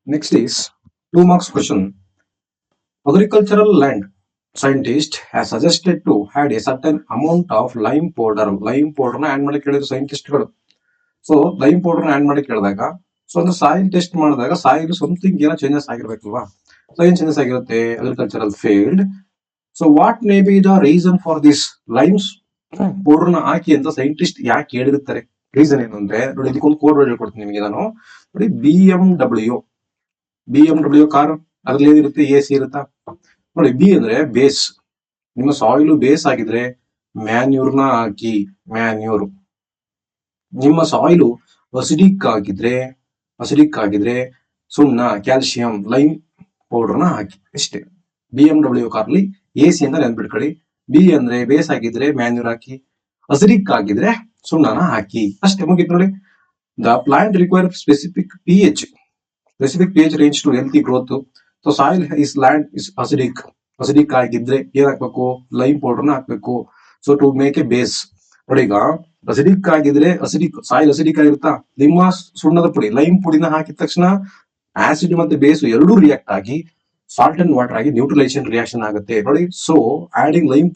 Next is 2 marks question. Agricultural land scientist has suggested to add a certain amount of lime powder. Lime powder ನ add ಮಾಡಕ್ಕೆ ಹೇಳಿದ್ರು ಸೈಂಟಿಸ್ಟ್ಗಳು. So lime powder ನ add ಮಾಡಕ್ಕೆ ಹೇಳಿದಾಗ so ಒಂದು soil test ಮಾಡಿದಾಗ soil something ಏನೋ changes ಆಗಿರ್ಬೇಕಲ್ವಾ. So ಏನ್ ಚೇಂಜಸ್ ಆಗಿರುತ್ತೆ agricultural field. So what may be the reason for this limes powder ನ ಹಾಕಿ ಅಂತ ಸೈಂಟಿಸ್ಟ್ ಯಾಕೆ ಹೇಳಿರ್ತಾರೆ. ರೀಸನ್ ಏನು ಅಂದ್ರೆ ನೋಡಿ, ಇದಕ್ಕೊಂದು ಕೋಡ್ ವರ್ಡ್ ಹೇಳ್ಕೊಡ್ತೀನಿ ನಿಮಗೆ ನಾನು. ನೋಡಿ, ಬಿ ಎಂ ಡಬ್ಲ್ಯೂ ಕಾರ್ ಅದ್ರಲ್ಲಿ ಏನಿರುತ್ತೆ, ಎ ಸಿ ಇರುತ್ತಾ. ನೋಡಿ, ಬಿ ಅಂದ್ರೆ ಬೇಸ್. ನಿಮ್ಮ ಸಾಯಿಲ್ ಬೇಸ್ ಆಗಿದ್ರೆ ಮ್ಯಾನ್ಯೂರ್ನ ಹಾಕಿ, ಮ್ಯಾನ್ಯೂರ್. ನಿಮ್ಮ ಸಾಯಿಲು ಅಸಿಡಿಕ್ ಆಗಿದ್ರೆ ಸುಣ್ಣ, ಕ್ಯಾಲ್ಸಿಯಂ, ಲೈಮ್ ಪೌಡರ್ನ ಹಾಕಿ. ಇಷ್ಟೇ. B M W Carly A C ಅಂತ ನೆನ್ಪಿಟ್ಕೊಳ್ಳಿ. ಬಿ ಅಂದ್ರೆ ಬೇಸ್ ಆಗಿದ್ರೆ ಮ್ಯಾನ್ಯೂರ್ ಹಾಕಿ, ಅಸಿಡಿಕ್ ಆಗಿದ್ರೆ ಸುಣ್ಣನ ಹಾಕಿ. ಅಷ್ಟೇ, ಮುಗಿತ್ ನೋಡಿ. The plant require specific pH range to healthy growth. So soil is land is acidic ಆಗಿದ್ರೆ ಏನ್ ಹಾಕ್ಬೇಕು, ಲೈಮ್ ಪೌಡರ್ ನ ಹಾಕ್ಬೇಕು. So to make a base. ನೋಡಿ, ಈಗ ಅಸಿಡಿಕ್ ಆಗಿದ್ರೆ ಸಾಯಿಲ್ ಅಸಿಡಿಕ್ ಆಗಿರುತ್ತಾ, ನಿಮ್ಮ ಸುಣ್ಣದ ಪುಡಿ ಲೈಮ್ ಪುಡಿನ ಹಾಕಿದ ತಕ್ಷಣ ಆಸಿಡ್ ಮತ್ತೆ ಬೇಸ್ ಎರಡೂ ರಿಯಾಕ್ಟ್ ಆಗಿ ಸಾಲ್ಟ್ ಅಂಡ್ ವಾಟರ್ ಆಗಿ ನ್ಯೂಟ್ರಲೈಸೇಷನ್ ರಿಯಾಕ್ಷನ್ ಆಗುತ್ತೆ. ನೋಡಿ, so adding lime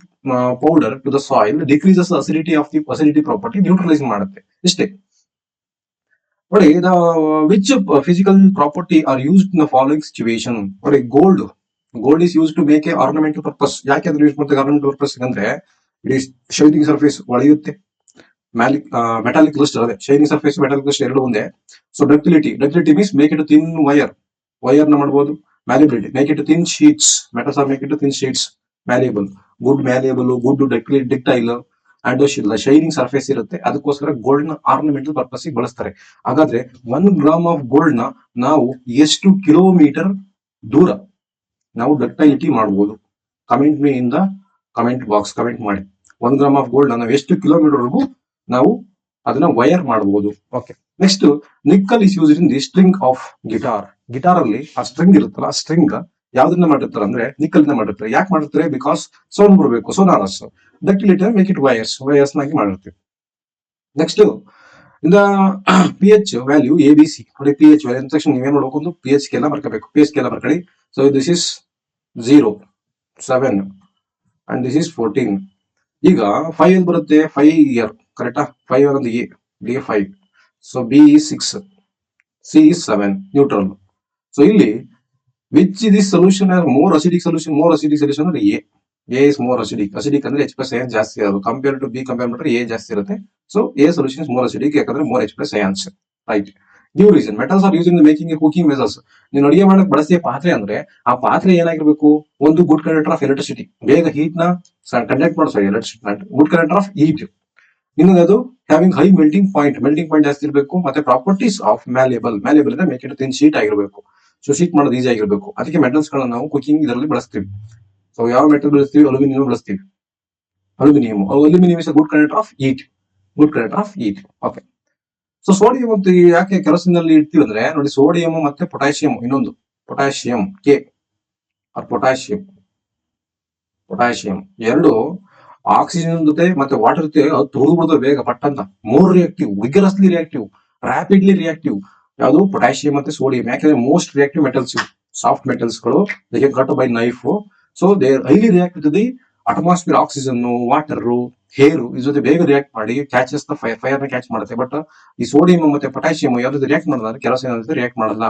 powder to the soil decreases acidity property, neutralise ಮಾಡುತ್ತೆ. ಇಷ್ಟೇ. ನೋಡಿ, which physical property are used in the following situation. ನೋಡಿ, gold is use to make a ornamental purpose. ಯಾಕೆ ಅದ್ರ use ಮಾಡ್ತಾರೆ ornamental purpose ಅಂದ್ರೆ it is shining surface ಹೊಳೆಯುತ್ತೆ. Metallic lustre, ಅದೇ ಶೈನಿಂಗ್ ಸರ್ಫೇಸ್ ಮೆಟಾಲಿಕ್ ಲಸ್ಟರ್ ಎರಡು ಒಂದೇ. So ductility means make it thin wire ನ ಮಾಡಬಹುದು. Malleability make it thin sheets, metals are make it thin sheets. Malleable, good ductile and shining surface ಇರುತ್ತೆ. ಅದಕ್ಕೋಸ್ಕರ gold ನ ornamental purpose ಬಳಸ್ತಾರೆ. ಹಾಗಾದ್ರೆ 1 gram of gold ನ ನಾವು ಎಷ್ಟು ಕಿಲೋಮೀಟರ್ ದೂರ ನಾವು ಡಕ್ಟೈಲಿಟಿ ಮಾಡಬಹುದು? Comment me in the comment box, comment ಮಾಡಿ. 1 ಗ್ರಾಮ್ ಆಫ್ ಗೋಲ್ಡ್ ನಾವು ಎಷ್ಟು ಕಿಲೋಮೀಟರ್ ವರೆಗೂ ನಾವು ಅದನ್ನ ವೈರ್ ಮಾಡಬಹುದು. Okay. Next, nickel is used in the string of guitar ಅಲ್ಲಿ ಆ ಸ್ಟ್ರಿಂಗ್ ಇರುತ್ತಲ್ಲ, ಆ ಸ್ಟ್ರಿಂಗ್ ಯಾವ್ದನ್ನ ಮಾಡಿರ್ತಾರೆ ಅಂದ್ರೆ ನಿಕ್ಕಲ್ ಇಂದ ಮಾಡಿರ್ತಾರೆ. ಯಾಕೆ ಮಾಡಿರ್ತಾರೆ? ಬಿಕಾಸ್ ಸೌಂಡ್ ಬರಬೇಕು, ಸೋನಾರಸ್. ಡಕ್ಟಿಲಿಟಿ ಮೇಕ್ ಇಟ್ ವೈರ್ಸ್ ನಾಗಿ ಮಾಡಿರ್ತೀವಿ. ನೆಕ್ಸ್ಟ್, ಇಂದ pH ವ್ಯಾಲ್ಯೂ ABC. ನೋಡಿ, pH ವ್ಯಾಲ್ಯೂ ಅಂದ ತಕ್ಷಣ ನೀವೇನ್ ಮಾಡ್ಬೇಕು, ಒಂದು pH ಸ್ಕೇಲ್ ಬರ್ಕೋಬೇಕು. pH ಸ್ಕೇಲ್ ಬರ್ಕೊಳ್ಳಿ. So this is 0, 7 and this is 14. ಈಗ 5 ಬರುತ್ತೆ, 5 ಇಯರ್ ಕರೆಕ್ಟಾ? 5 ಅಂದ್ರೆ A 5. So B is 6, C is 7, neutral. So ಇಲ್ಲಿ which this solution more acidic solution ಅಂದ್ರೆ A is more acidic ಅಂದ್ರೆ H+ ions ಜಾಸ್ತಿ ಇರೋದು. ಕಂಪೇರ್ ಟು B ಕಂಪೇರ್ ಮಾಡಿದ್ರೆ A ಜಾಸ್ತಿ ಇರುತ್ತೆ. So A solution is more acidic, ಯಾಕಂದ್ರೆ more H+ ions. Right. Give reason. Metals are use in making a cooking vessels. ನೀನು ಅಡಿಗೆ ಮಾಡಕ್ ಬಳಸಿದ ಪಾತ್ರೆ ಅಂದ್ರೆ ಆ ಪಾತ್ರೆ ಏನಾಗಿರ್ಬೇಕು? ಒಂದು ಗುಡ್ ಕಂಡಕ್ಟರ್ ಆಫ್ ಎಲೆಕ್ಟ್ರಿಸಿಟಿ, ಬೇಗ ಹೀಟ್ ನ ಕಂಡಕ್ಟ್ ಮಾಡೋ electricity, good conductor of heat. ಇನ್ನೊಂದು ಹ್ಯಾವಿಂಗ್ ಹೈ ಮೆಲ್ಟಿಂಗ್ ಪಾಯಿಂಟ್ ಜಾಸ್ತಿ ಇರಬೇಕು. ಮತ್ತೆ ಪ್ರಾಪರ್ಟೀಸ್ ಆಫ್ ಮ್ಯಾಲಿಯಬಲ್ ಅಂದ್ರೆ ಮೇಕ್ ಇಟ್ ಥಿನ್ ಶೀಟ್ ಆಗಿರಬೇಕು. ಸೊ ಶೀಟ್ ಮಾಡೋದು ಈಸಿ ಆಗಿರಬೇಕು. ಅದಕ್ಕೆ ಮೆಟಲ್ಸ್ ಗಳನ್ನ ನಾವು ಕುಕಿಂಗ್ ಇದರಲ್ಲಿ ಬಳಸ್ತೀವಿ. ಸೊ ಯಾವ ಮೆಟಲ್ ಬಳಸ್ತೀವಿ? ಅಲ್ಯೂಮಿನಿಯಂ ಬಳಸ್ತೀವಿ. Aluminium is good conductor of heat. Okay. So sodium ಅಂತ ಯಾಕೆ ಕೆರೋಸಿನ್ ನಲ್ಲಿ ಇಡ್ತೀವಿ ಅಂದ್ರೆ, ನೋಡಿ, ಸೋಡಿಯಂ ಮತ್ತೆ ಪೊಟ್ಯಾಷಿಯಂ, ಇನ್ನೊಂದು ಪೊಟ್ಯಾಷಿಯಂ ಕೆ ಆರ್ ಪೊಟ್ಯಾಷಿಯಂ ಎರಡು ಆಕ್ಸಿಜನ್ ಜೊತೆ ಮತ್ತೆ ವಾಟರ್ ಜೊತೆ ತುಳಿದು ಬಿಡ್ತವೆ ಬೇಗ ಪಟ್ ಅಂತ. More reactive, vigorously reactive, rapidly reactive. ಯಾವುದು? ಪೊಟ್ಯಾಷಿಯಂ ಮತ್ತೆ ಸೋಡಿಯಂ. ಯಾಕಂದ್ರೆ most reactive metals, soft metals ಗಳು. They can cut by knife. So they highly react to the atmosphere, oxygen, water, air ಇದ್ರ ಜೊತೆ ಬೇಗ ರಿಯಾಕ್ಟ್ ಮಾಡಿ ಕ್ಯಾಚಸ್ ದ ಫೈರ್ ನ catch ಮಾಡುತ್ತೆ. ಬಟ್ ಈ ಸೋಡಿಯಂ ಮತ್ತೆ ಪೊಟ್ಯಾಷಿಯಂ ಯಾವ್ದು ರಿಯಾಕ್ಟ್ ಮಾಡಲ್ಲ ಅಂದ್ರೆ ಕೆರೋಸಿನ್ ಜೊತೆ ರಿಯಾಕ್ಟ್ ಮಾಡಲ್ಲ.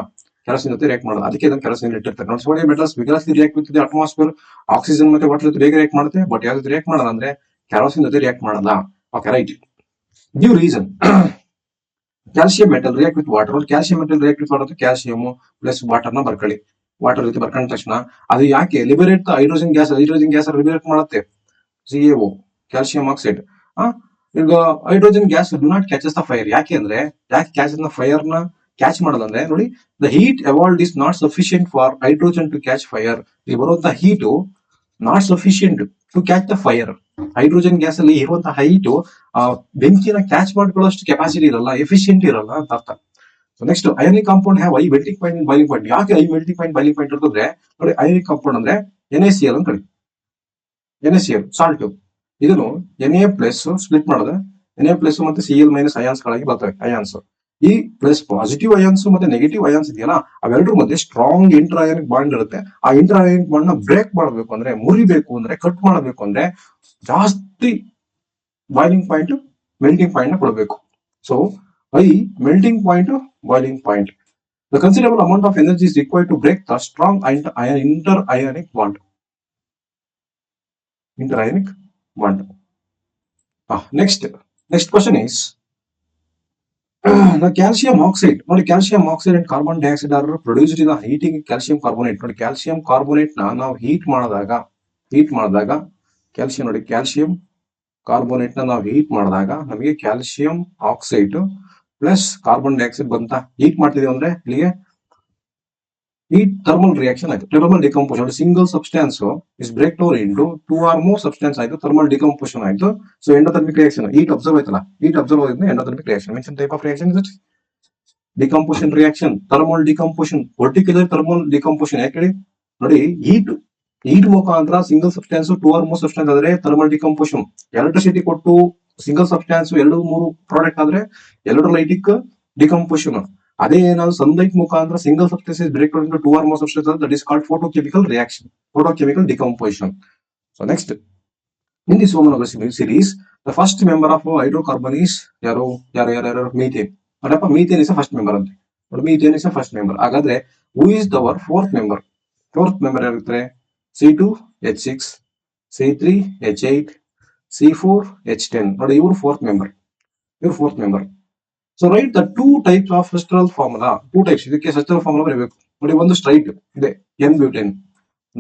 ಅದಕ್ಕೆ ಇದನ್ನು ಕೆರೋಸಿನ್ ಇಟ್ಟಿರ್ತಾರೆ. ನೋಡಿ, sodium metals vigorously react with the atmosphere, oxygen ಮತ್ತೆ ವಾಟರ್ ಜೊತೆ ಬೇಗ ರಿಯಾಕ್ಟ್ ಮಾಡುತ್ತೆ. ಬಟ್ ಯಾವ್ದು ರಿಯಾಕ್ಟ್ ಮಾಡಲ್ಲ ಅಂದ್ರೆ ಕೆರೋಸಿನ್ ಜೊತೆ ರಿಯಾಕ್ಟ್ ಮಾಡಲ್ಲ. Okay, right. Give reason. Calcium metal react with water. Calcium metal react with water, calcium plus water ನ ಬರ್ಕೊಳ್ಳಿ. ವಾಟರ್ ಜೊತೆ ಬರ್ಕೊಂಡ ತಕ್ಷಣ ಅದು ಯಾಕೆ ಲಿಬರೇಟ್ ಹೈಡ್ರೋಜನ್ ಗ್ಯಾಸ್ ಲಿಬರೇಟ್ ಮಾಡುತ್ತೆ. CaO, calcium oxide. ಈಗ hydrogen gas do not catches the fire. ಯಾಕೆ ಕ್ಯಾಚ್ ದ ಫೈರ್ ನ ಕ್ಯಾಚ್ ಮಾಡೋದಂದ್ರೆ, ನೋಡಿ, the heat evolved is not sufficient for hydrogen to catch fire. ಇಲ್ಲಿ ಬರುವಂತಹ heat not sufficient to catch the fire. Hydrogen gas ಅಲ್ಲಿ ಇರುವಂತಹ height ಬೆಂಕಿನ catch ಮಾಡ್ಕೊಳ್ಳೋಷ್ಟು capacity ಇರಲ್ಲ, efficient ಇರಲ್ಲ ಅಂತ ಅರ್ಥ. So next, ionic compound have high melting point and boiling point. ಯಾಕೆ high melting point ಇರ್ತದೆ? ನೋಡಿ, ಅಯೋನಿಕ್ ಕಾಂಪೌಂಡ್ ಅಂದ್ರೆ NaCl ಅಂತ ಕಳಿ. NaCl salt. ಇದನ್ನು Na+ ಸ್ಪ್ಲಿಟ್ ಮಾಡಿದ್ರೆ Na+ ಮತ್ತೆ Cl- ಅಯಾನ್ಸ್ ಗಳಾಗಿ ಬರ್ತವೆ. ಅಯಾನ್ಸ್ ಈ ಪ್ಲಸ್ ಪಾಸಿಟಿವ್ ಅಯಾನ್ಸ್ ಮತ್ತೆ ನೆಗೆಟಿವ್ ಅಯಾನ್ಸ್ ಇದೆಯಲ್ಲ, ಅವೆರಡರ ಮಧ್ಯೆ ಸ್ಟ್ರಾಂಗ್ ಇಂಟರ್ ಅಯಾನಿಕ್ ಬಾಂಡ್ ಇರುತ್ತೆ. ಆ ಇಂಟರ್ ಅಯಾನಿಕ್ ಬಾಂಡ್ ನ ಬ್ರೇಕ್ ಮಾಡಬೇಕು ಅಂದ್ರೆ, ಮುರಿಬೇಕು ಅಂದ್ರೆ, ಕಟ್ ಮಾಡಬೇಕು ಅಂದ್ರೆ ಜಾಸ್ತಿ ಬಾಯ್ಲಿಂಗ್ ಪಾಯಿಂಟ್, ಮೆಲ್ಟಿಂಗ್ ಪಾಯಿಂಟ್ ನ ಕೊಡಬೇಕು. So I melting point, boiling point. The considerable amount of energy is required to break the strong inter-ionic bond. Inter-ionic bond. Next question is the calcium oxide. Now, the calcium oxide and carbon dioxide are produced in the heating calcium carbonate. Now, calcium carbonate na ನಾವು heat ಮಾಡಿದಾಗ calcium ನೋಡಿ, calcium carbonate na ನಾವು heat ಮಾಡಿದಾಗ ನಮಗೆ calcium oxide plus carbon dioxide ಬಂತ. Heat ಮಾಡ್ತಿದೀವಿ ಅಂದ್ರೆ ಇಲ್ಲಿಗೆ heat thermal reaction ಆಯ್ತು, thermal decomposition. Single substance is break down into two or more substance ಆಯ್ತು, thermal decomposition ಆಯ್ತು. So endothermic reaction, heat observe ಆಯ್ತಲ್ಲ, heat observe ಆಗಿದೆ endothermic reaction. Mention type of reaction is it? Decomposition reaction, thermal decomposition, particular thermal decomposition. ಯಾಕೆ ನೋಡಿ, heat ಮುಖಾಂತರ single substance two or more substance ಆದ್ರೆ thermal decomposition. Electricity ಕೊಟ್ಟು single substance 2-3 product ಆದ್ರೆ electrolytic decomposition. ಅದೇ ಏನಾದ್ರು sunlight ಮುಖಾಂತರ single substance break down into two or more substance, that is called photochemical reaction, photochemical decomposition. So next, in this homonymous series, the first member of hydrocarbon is ಯಾರು methane. ನೋಡಪ್ಪ, methane is first member ಅಂತ. Methane is first member. ಹಾಗಾದ್ರೆ who is their fourth member? Fourth member ಯಾರಿರ್ತಾರೆ? C2H6, C3H8, C4H10. ನೋಡಿ, ಇವರು fourth member. So right the two types of structural formula. Two types, ಇದಕ್ಕೆ structural formula ಬರಬೇಕು. ನೋಡಿ, ಒಂದು straight ಇದೆ, ಎನ್ ಬ್ಯೂಟೇನ್,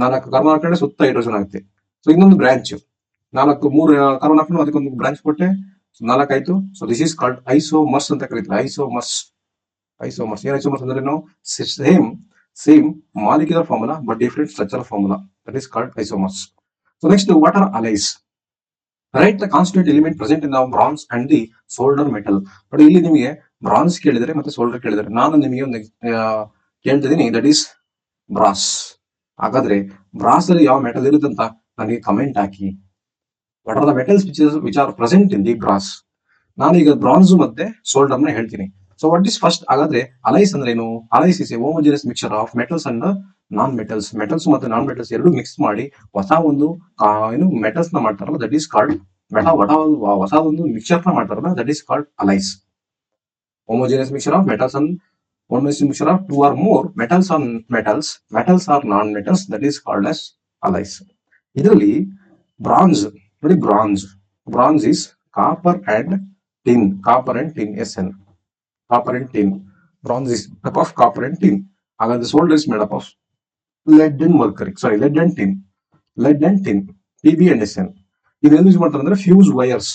4 ಕಾರ್ಬನ್ ಹಾಕೊಂಡ್ರೆ ಸುತ್ತ ಹೈಡ್ರೋಜನ್ ಆಗುತ್ತೆ. ಸೊ ಇನ್ನೊಂದು ಬ್ರಾಂಚ್, 3 ಕಾರ್ಬನ್ ಹಾಕೊಂಡು ಅದಕ್ಕೊಂದು ಬ್ರಾಂಚ್ ಕೊಟ್ಟೆ, 4 ಆಯ್ತು. So this is called isomers ಅಂತ ಕರೀತಾರೆ. ಐಸೋಮರ್ಸ್ ಏನ್ ಐಸೋಮರ್ಸ್ ಅಂದ್ರೆ ನಾವು same molecular formula but different structural formula, that is called isomers. So next, what are alloys? Right the constituent element present in the bronze and the solder metal. ನೋಡಿ, ಇಲ್ಲಿ ನಿಮಗೆ bronze ಕೇಳಿದರೆ ಮತ್ತೆ solder ಕೇಳಿದರೆ, ನಾನು ನಿಮಗೆ ಒಂದು ಕೇಳ್ತಿದ್ದೀನಿ, ದಟ್ ಈಸ್ ಬ್ರಾಸ್. ಹಾಗಾದ್ರೆ ಬ್ರಾಸ್ ಅಲ್ಲಿ ಯಾವ ಮೆಟಲ್ ಇರುತ್ತೆ ಅಂತ ನನಗೆ comment hockey. What are the metals which are present in the brass? ನಾನು ಈಗ ಬ್ರಾನ್ಸ್ ಮತ್ತೆ ಸೋಲ್ಡರ್ ನ ಹೇಳ್ತೀನಿ. So what is first? ಹಾಗಾದ್ರೆ ಅಲೈಸ್ ಅಂದ್ರೆ ಏನು? Alloys is A homogeneous mixture of metals and non metals. Metals ಮತ್ತು ನಾನ್ ಮೆಟಲ್ಸ್ ಎರಡು ಮಿಕ್ಸ್ ಮಾಡಿ ಹೊಸ ಒಂದು ಮೆಟಲ್ಸ್ ನ ಮಾಡ್ತಾರಲ್ಲ, ದಟ್ ಈಸ್ ಕಾಲ್ಡ್ ಹೊಸ ಒಂದು ಮಿಕ್ಸ್ಚರ್ ನ ಮಾಡ್ತಾರಲ್ಲ, that is called alloys. Homogeneous mixture of metals and homogeneous mixture of two or more metals or non-metals, that is called as alloys. ಇದರಲ್ಲಿ ಬ್ರಾನ್ಸ್ ನೋಡಿ, bronze is copper and tin, SN, copper and tin. Bronze is made up of copper and tin. ಹಾಗಾದ್ರೆ solder is made up of lead and tin, Pb and SN. ಇದೆಲ್ಲ use ಮಾಡ್ತಾರೆ ಅಂದ್ರೆ fuse wires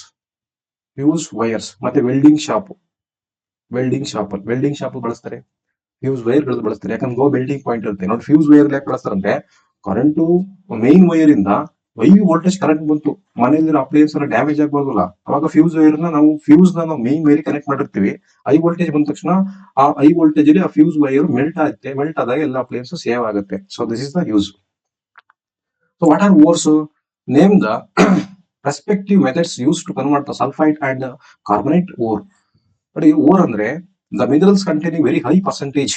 ಮತ್ತೆ welding shop ಬಳಸ್ತಾರೆ, fuse wire ಗಳು ಬಳಸ್ತಾರೆ. ಯಾಕಂದ್ರೆ melting point ಇರುತ್ತೆ ನೋಡಿ. ಫ್ಯೂಸ್ ವೈರ್ ಯಾಕೆ ಬಳಸ್ತಾರೆ ಅಂದ್ರೆ, ಕರೆಂಟು ಮೈನ್ ವೈರ್ ಇಂದ ಹೈ ವೋಲ್ಟೇಜ್ ಕರೆಂಟ್ ಬಂತು, ಮನೆಯಲ್ಲಿರೋ ಅಪ್ಲಯನ್ಸ್ ಎಲ್ಲ ಡ್ಯಾಮೇಜ್ ಆಗಬಾರ್ದಲ್ಲ, ಅವಾಗ ಫ್ಯೂಸ್ ನಾವು ಮೈನ್ ವೈರ್ ಕನೆಕ್ಟ್ ಮಾಡಿರ್ತೀವಿ. ಹೈ ವೋಲ್ಟೇಜ್ ಬಂದ ತಕ್ಷಣ ಆ ಹೈ ವೋಲ್ಟೇಜ್ ಅಲ್ಲಿ ಆ ಫ್ಯೂಸ್ ವೈರ್ ಮೆಲ್ಟ್ ಆದಾಗ ಎಲ್ಲ ಅಪ್ಲಯನ್ಸ್ ಸೇವ್ ಆಗುತ್ತೆ. So this is the use. So what are ores? Name the respective methods use to convert the sulphide and carbonate ore. ನೋಡಿ, ಓರ್ ಅಂದ್ರೆ the minerals containing very high percentage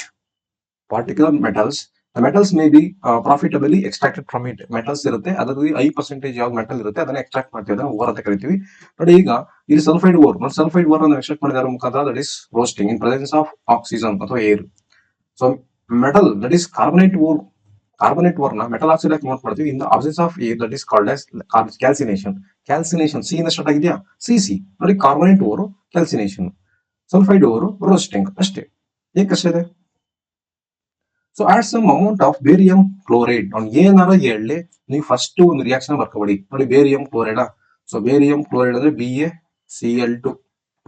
particular metals. The metals may be profitably extracted from it. Metals ಇರುತ್ತೆ, ಅದರಲ್ಲಿ high percentage ಯಾವ metal ಇರುತ್ತೆ ಅದನ್ನ extract ಮಾಡ್ತೀವಿ, ಅದನ್ನ or ಅಂತ ಕರಿತೀವಿ. ನೋಡಿ, ಈಗ ಇಲ್ಲಿ ಸಲ್ಫೈಡ್ ಓರ್ ಅನ್ನು ಎಕ್ಸ್ಟ್ರಾಕ್ಟ್ ಮಾಡಿದಾರ ಮುಖಾಂತರ, that is roasting in presence of oxygen ಅಥವಾ air. So metal, that is carbonate ore ನ ಮೆಟಲ್ ಆಕ್ಸೈಡ್ ಆಗಿ ಕನ್ವರ್ಟ್ ಮಾಡ್ತೀವಿ in the absence of air, that is called as calcination. C ಇಂದ start ಆಗಿದೆಯಾ, C. ನೋಡಿ, carbonate ore calcination, sulphide ore roasting, ಅಷ್ಟೇ. ಏಕಷ್ಟೇ ಇದೆ. So add some amount of barium chloride. ಅವ್ನು ಏನಾರ ಹೇಳಿ, ನೀವು ಫಸ್ಟ್ ಒಂದು ರಿಯಾಕ್ಷನ್ ಬರ್ಕೊಬೇಡಿ. ನೋಡಿ, barium chloride. So barium chloride ಅಂದ್ರೆ BaCl2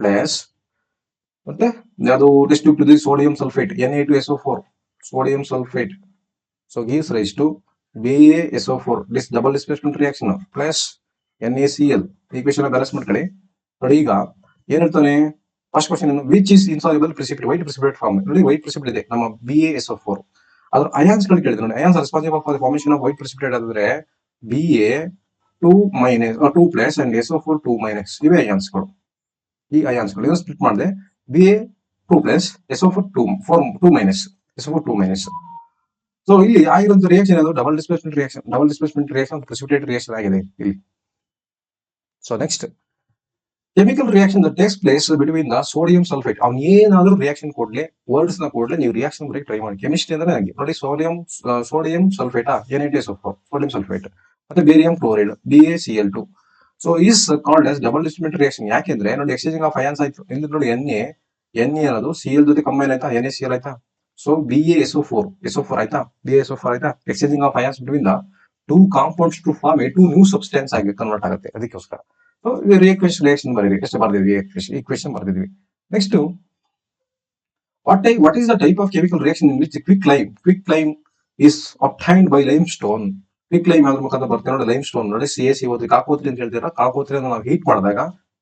ಪ್ಲಸ್ ಮತ್ತೆ ಅದು distribute sodium sulphate Na2SO4, sodium sulphate. So gives rise to BaSO4, this double displacement reaction plus NaCl. Equation balance ಮಾಡ್ಕೊಳ್ಳಿ. ನೋಡಿ, ಈಗ ಏನ್ ಹೇಳ್ತಾನೆ first question, which is insoluble precipitate, white precipitate form. ನೋಡಿ, white precipitate ಇದೆ ನಮ್ಮ BaSO4. ಅದ್ರ ions ಗಳು ಕೇಳಿದ್ರೆ, ನೋಡಿ, ions responsible for the formation of white precipitate ಆದ್ರೆ Ba2 plus and SO4 2 minus. ಇವೇ ಅಯಾನ್ಸ್ ಗಳು. ಈ ಅಯಾನ್ಸ್ ಗಳು ಸ್ಪ್ಲಿಟ್ ಮಾಡಿದೆ, 2 plus SO4 2 minus SO4 2 minus. So ಇಲ್ಲಿ ಆಗಿರುವಂತ ರಿಯಾಕ್ಷನ್ ಅದು double displacement reaction precipitate reaction ಆಗಿದೆ ಇಲ್ಲಿ. So next chemical reaction that takes place between the sodium sulphate. ಅವ್ನು ಏನಾದ್ರೂ ರಿಯಾಕ್ಷನ್ ಕೊಡ್ಲಿ, ವರ್ಡ್ಸ್ ನ ಕೊಡ್ಲಿ, ನೀವು ರಿಯಾಕ್ಷನ್ ಬರೀ ಟ್ರೈ ಮಾಡಿ. ಕೆಮಿಸ್ಟ್ರಿ ಅಂದ್ರೆ ನನಗೆ ನೋಡಿ, sodium sulphate Na2SO4 sodium sulphate, ಮತ್ತೆ barium chloride BaCl2. So is called as double displacement reaction. ಯಾಕೆಂದ್ರೆ ನೋಡಿ, ಎಕ್ಸ್ಚೇಂಜಿಂಗ್ ಆಫ್ ಅಯಾನ್ಸ್ ಆಯ್ತು. ಇಲ್ಲಿ ನೋಡಿ ಎನ್ಎ ಅನ್ನೋದು Cl ಜೊತೆ ಕಂಬೈನ್ ಆಯ್ತಾ, NaCl ಆಯ್ತಾ. ಸೊ BaSO4 ಆಯ್ತಾ, BaSO4 ಆಯ್ತಾ. Exchanging of ions between the two compounds to form a two new substance ಆಗಿ ಕನ್ವರ್ಟ್ ಆಗುತ್ತೆ. ಅದಕ್ಕೋಸ್ಕರ ರಿಯಾಕ್ಷನ್ ಬರೀರಿ, ಎಷ್ಟು ಬರ್ದಿದ್ವಿ, ಈಕ್ವೇಶನ್ ಬರ್ದಿದ್ವಿ. Next, what is the type of chemical reaction in which quicklime is obtained by limestone? ಕ್ವಿಕ್ಲೈಮ್ ಯಾವ್ದ್ರ ಮುಖಾಂತರ ಬರ್ತೇವೆ ನೋಡಿ, ಲೈಮ್ಸ್ಟೋನ್ ನೋಡಿ, CaCO3 ಕಾಕೋತ್ರಿ ಅಂತ ಹೇಳ್ತೀರಾ. ಕಾಕೋತ್ರಿಯನ್ನು ನಾವು ಹೀಟ್ ಮಾಡಿದಾಗ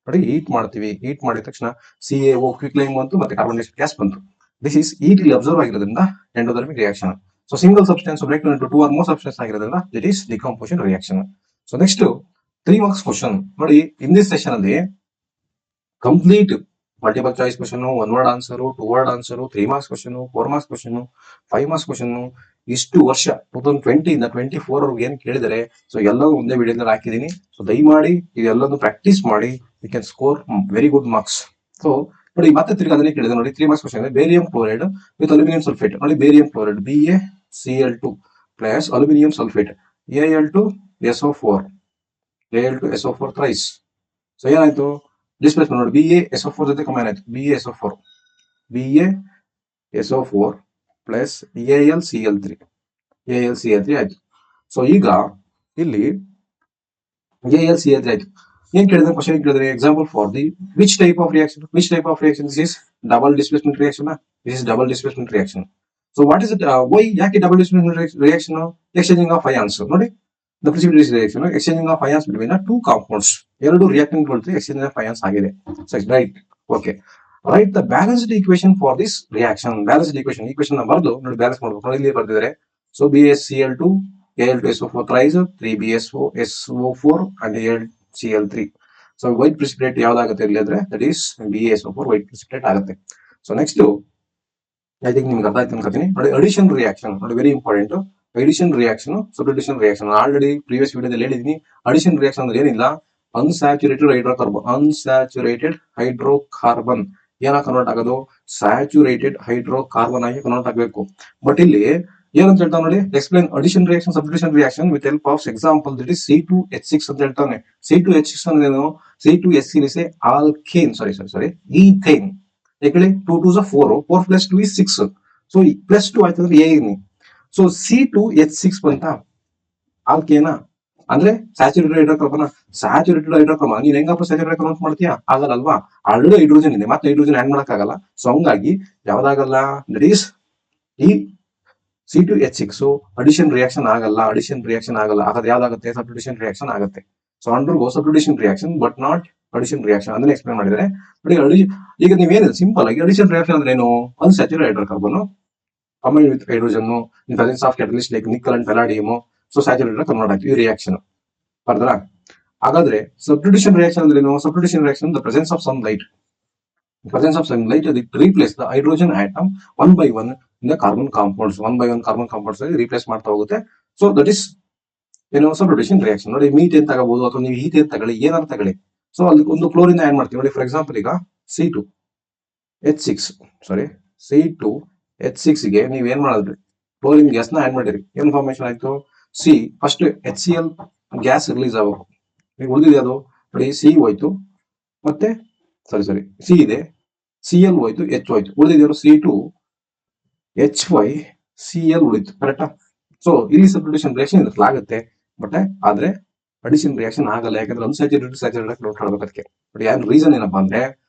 ನೋಡಿ, ಹೀಟ್ ಮಾಡ್ತೀವಿ. ಹೀಟ್ ಮಾಡಿದ ತಕ್ಷಣ CaO ಕ್ವಿಕ್ಲೈಮ್ ಬಂತು, ಮತ್ತೆ ಕಾರ್ಬನ್ ಡೈಆಕ್ಸೈಡ್ ಗ್ಯಾಸ್ ಬಂತು. ದಿಸ್ ಈಸ್ ಈಟಿಲಿ ಅಬ್ಸರ್ವ್ ಆಗಿರೋದ್ರಿಂದ endothermic reaction. So single substance break into 2 or more substance ಆಗಿರೋದ್ರಿಂದ that is decomposition reaction. So next 3 marks question ನೋಡಿ. ಇನ್ ದಿಸ್ ಸೆಷನ್ ಅಲ್ಲಿ complete multiple choice question, 1 word answer, 2 word answer, 3 marks question, 4 marks question, 5 marks question, ಇಷ್ಟು ವರ್ಷ 2020 ಇಂದ 24 ಅವ್ರಿಗೆ ಏನ್ ಕೇಳಿದರೆ, so ಎಲ್ಲವೂ ಒಂದೇ ವಿಡಿಯೋದಲ್ಲಿ ಹಾಕಿದೀನಿ. ಸೊ ದಯಮಾಡಿ ಇದೆಲ್ಲದನ್ನು ಪ್ರಾಕ್ಟೀಸ್ ಮಾಡಿ, you can score very good marks. So ನೋಡಿ, ಮತ್ತೆ ತಿರ್ಗಿ ಅದನ್ನೇ ಕೇಳಿದೆ ನೋಡಿ. 3 marks question, barium chloride with aluminium sulphate ನೋಡಿ. Barium chloride BaCl2 plus aluminium sulphate Al2SO4 thrice. So ಏನಾಯ್ತು, ಡಿಸ್ಪ್ಲೇಸ್ಮೆಂಟ್ ನೋಡಿ, BaSO4 ಜೊತೆ ಕಂಬೈನ್ ಆಯ್ತು, BaSO4 ಪ್ಲಸ್ AlCl3 ಆಯ್ತು. ಸೊ ಈಗ ಇಲ್ಲಿ AlCl3 ಆಯ್ತು. ಏನ್ ಕೇಳಿದ್ರೆ ಕ್ವಶನ್ ಕೇಳಿದ್ರೆ, example for the which type of reaction this is double displacement reaction. So what is it, why, ಯಾಕೆ double displacement reaction? Exchanging of ions ನೋಡಿ, the precipitate reaction, exchanging of ions between two compounds. ಎರಡು reactant exchange of ions ಆಗಿದೆ. Right, okay. Right the balanced equation for this reaction. Balanced equation ಬರ್ದು ನೋಡಿ, balance ಮಾಡಬೇಕು ನೋಡಿ, ಇಲ್ಲಿ ಬರ್ದಿದ್ದಾರೆ. So BaCl2 Al2SO4 thrice 3BaSO4 and AlCl3. So white precipitate ಯಾವ್ದಾಗುತ್ತೆ ಇಲ್ಲಿ ಅಂದ್ರೆ, that is BaSO4 white precipitate ಆಗುತ್ತೆ. ಸೊ ನೆಕ್ಸ್ಟ್, ಐ ಥಿಂಕ್ ನಿಮ್ಗೆ ಅರ್ಥ ಆಯ್ತು ಅನ್ಕೋತೀನಿ ನೋಡಿ. ಅಡಿಷನ್ ರಿಯಾಕ್ಷನ್ ನೋಡಿ, very important. Addition reaction, substitution reaction already previous ವಿಡಿಯೋದಲ್ಲಿ ಹೇಳಿದೀನಿ. ಅಡಿಷನ್ ರಿಯಾಕ್ಷನ್ ಅಂದ್ರೆ ಏನಿಲ್ಲ, ಅನ್ಸ್ಯಾಚುರೇಟೆಡ್ ಹೈಡ್ರೋಕಾರ್ಬನ್ ಏನ ಕನ್ವರ್ಟ್ ಆಗೋದು, ಸ್ಯಾಚುರೇಟೆಡ್ ಹೈಡ್ರೋಕಾರ್ಬನ್ ಆಗಿ ಕನ್ವರ್ಟ್ ಆಗಬೇಕು. ಬಟ್ ಇಲ್ಲಿ ಏನಂತ ಹೇಳ್ತಾವ ನೋಡಿ, explain addition reaction substitution reaction with help of example, that is C2H6 ಅಂತ ಹೇಳ್ತಾನೆ. C2H6 ಅಂದ್ರೆ ಏನು, C2H6 ಆಲ್ಕೇನ್, ಸಾರಿ ಈಥೇನ್. ಯಾಕಂದ್ರೆ 2 2s 4 + 2 is 6. ಸೊ +2 ಆಯ್ತು ಅಂದ್ರೆ ಏನಿ. ಸೊ C2H6 ಬಂತ ಆಲ್ಕೇನಾ ಅಂದ್ರೆ ಸ್ಯಾಚುರೇಟೆಡ್ ಹೈಡ್ರೋಕಾರ್ಬನ್. ನೀನ್ ಹೆಂಗಪ್ಪ ಸ್ಯಾಚುರೇಟೆಡ್ ಕನ್ವರ್ಟ್ ಮಾಡ್ತೀಯಾ, ಆಗಲ್ಲಲ್ವಾ. ಆಲ್ರೆಡಿ ಹೈಡ್ರೋಜನ್ ಇದೆ, ಮತ್ತೆ ಹೈಡ್ರೋಜನ್ ಆಡ್ ಮಾಡಕ್ಕಾಗಲ್ಲ. ಸೊ ಹಂಗಾಗಿ ಯಾವ್ದಾಗಲ್ಲ, ದಟ್ ಈಸ್ ಈ C2H6 ಅಡಿಷನ್ ರಿಯಾಕ್ಷನ್ ಆಗಲ್ಲ. ಹಾಗಾದ್ರೆ ಯಾವ್ದಾಗುತ್ತೆ, ಸಬ್ಸ್ಟಿಟ್ಯೂಷನ್ ರಿಯಾಕ್ಷನ್ ಆಗುತ್ತೆ. So undergo substitution reaction but not addition reaction ಅದನ್ನ ಎಕ್ಸ್ಪ್ಲೇನ್ ಮಾಡಿದರೆ. ಈಗ ನೀವೇನಿದೆ ಸಿಂಪಲ್ ಆಗಿ ಅಡಿಷನ್ ರಿಯಾಕ್ಷನ್ ಅಂದ್ರೆ ಏನು, unsaturated hydrocarbon combined with hydrogen in presence of catalyst like nickel and palladium. So saturated convert ಆಯ್ತು ಈ ರಿಯಾಕ್ಷನ್. ಬರ್ದ್ರ? ಹಾಗಾದ್ರೆ ಸಬ್ಸ್ಟಿಟ್ಯೂಷನ್ ರಿಯಾಕ್ಷನ್ ಅಂದ್ರೆ ಏನು, substitution reaction the presence of sunlight replace the hydrogen atom one by one in the carbon compounds. Replace ಮಾಡ್ತಾ ಹೋಗುತ್ತೆ. So that is ಏನು, substitution reaction. ನೋಡಿ, methane ತಗೋಬಹುದು ಅಥವಾ ನೀವು ಈಥೇನ್ ತಗೊಳ್ಳಿ, ಏನಾದ್ರು ತಗೊಳ್ಳಿ. ಸೊ ಅಲ್ಲಿ ಒಂದು ಕ್ಲೋರಿನ್ ಆಡ್ ಮಾಡ್ತೀವಿ ನೋಡಿ. ಫಾರ್ ಎಕ್ಸಾಂಪಲ್ ಈಗ C2H6 ಗೆ ನೀವ್ ಏನ್ ಮಾಡಿದ್ರಿ, ಕ್ಲೋರಿನ್ ಗ್ಯಾಸ್ ನ ಆಡ್ ಮಾಡಿರಿ. ಏನ್ ಫಾರ್ಮೇಶನ್ ಆಯ್ತು, ಫಸ್ಟ್ HCl ಗ್ಯಾಸ್ ರಿಲೀಸ್ ಆಗಬೇಕು. ಈಗ ಉಳಿದಿದೆ ಅದು ನೋಡಿ, ಸಿ ಹೋಯ್ತು, ಮತ್ತೆ ಸಿ ಇದೆ, Cl ಹೋಯ್ತು, H ಹೋಯ್ತು, ಉಳಿದಿದೆ C2H5Cl ಉಳಿತು. ಕರೆಕ್ಟಾ? ಸೊ ಇಲ್ಲಿ ಸಬ್ಸ್ಟಿಟ್ಯೂಷನ್ ರಿಯಾಕ್ಷನ್ ಆಗುತ್ತೆ, ಬಟ್ ಆದ್ರೆ ಅಡಿಷನ್ ರಿಯಾಕ್ಷನ್ ಆಗಲ್ಲ. ಯಾಕಂದ್ರೆ ಅನ್ಸ್ಯಾಚುರೇಟೆಡ್ ಕನ್ವರ್ಟ್ ಮಾಡಬೇಕು. ಅದಕ್ಕೆ ಬಟ್ ಏನ್ ರೀಸನ್ ಏನಪ್ಪಾ ಅಂದ್ರೆ,